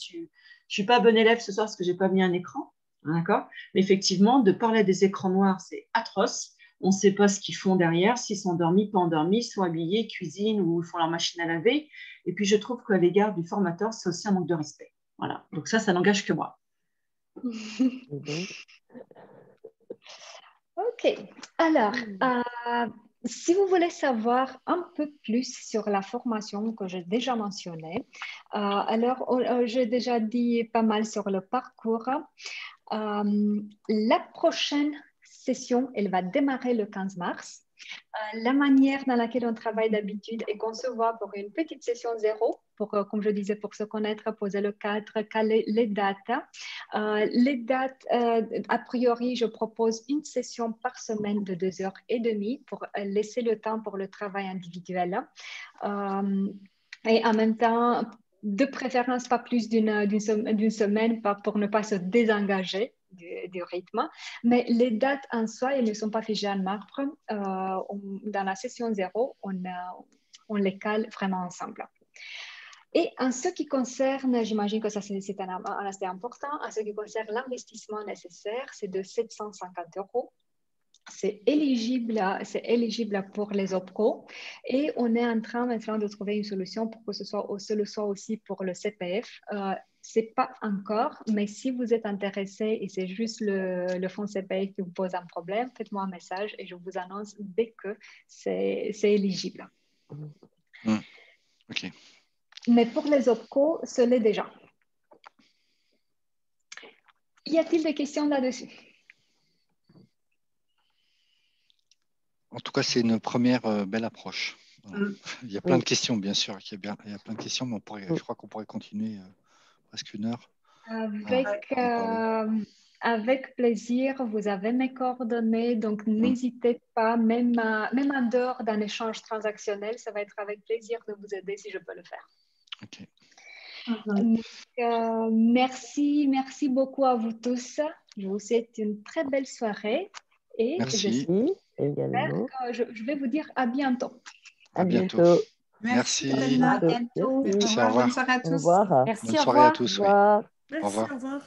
suis pas bonne élève ce soir parce que j'ai pas mis un écran, d'accord? Mais effectivement, de parler à des écrans noirs, c'est atroce. On ne sait pas ce qu'ils font derrière, s'ils sont endormis, pas endormis, sont habillés, cuisinent ou font leur machine à laver. Et puis, je trouve qu'à l'égard du formateur, c'est aussi un manque de respect. Voilà. Donc ça n'engage que moi. Ok. Alors, si vous voulez savoir un peu plus sur la formation que j'ai déjà mentionnée, alors j'ai déjà dit pas mal sur le parcours. La prochaine session, elle va démarrer le 15 mars. La manière dans laquelle on travaille d'habitude est concevoir pour une petite session 0, pour, comme je disais, pour se connaître, poser le cadre, caler les dates. A priori, je propose une session par semaine de 2h30 pour laisser le temps pour le travail individuel. Et en même temps, de préférence, pas plus d'une semaine pour ne pas se désengager du rythme. Mais les dates en soi, elles ne sont pas figées en marbre. Dans la session 0, on les cale vraiment ensemble. Et en ce qui concerne, j'imagine que ça c'est un aspect important, en ce qui concerne l'investissement nécessaire, c'est de 750 €. C'est éligible pour les OPCO et on est en train maintenant de trouver une solution pour que ce soit aussi pour le CPF. Ce n'est pas encore, mais si vous êtes intéressé et c'est juste le fonds CPF qui vous pose un problème, faites-moi un message et je vous annonce dès que c'est éligible. Ok. Mais pour les OPCO, ce l'est déjà. Y a-t-il des questions là-dessus? En tout cas, c'est une première belle approche. Il y a plein de questions, bien sûr. Il y a plein de questions, mais je crois qu'on pourrait continuer presque une heure. Avec plaisir, vous avez mes coordonnées, donc n'hésitez pas, même en dehors d'un échange transactionnel, ça va être avec plaisir de vous aider si je peux le faire. Ok. Donc, merci beaucoup à vous tous. Je vous souhaite une très belle soirée et merci. Je vais vous dire à bientôt. À bientôt. Merci. À bientôt. Merci, au revoir. Bonne soirée à tous. Au revoir. Bonne soirée à tous. Au revoir. Au revoir. Au revoir.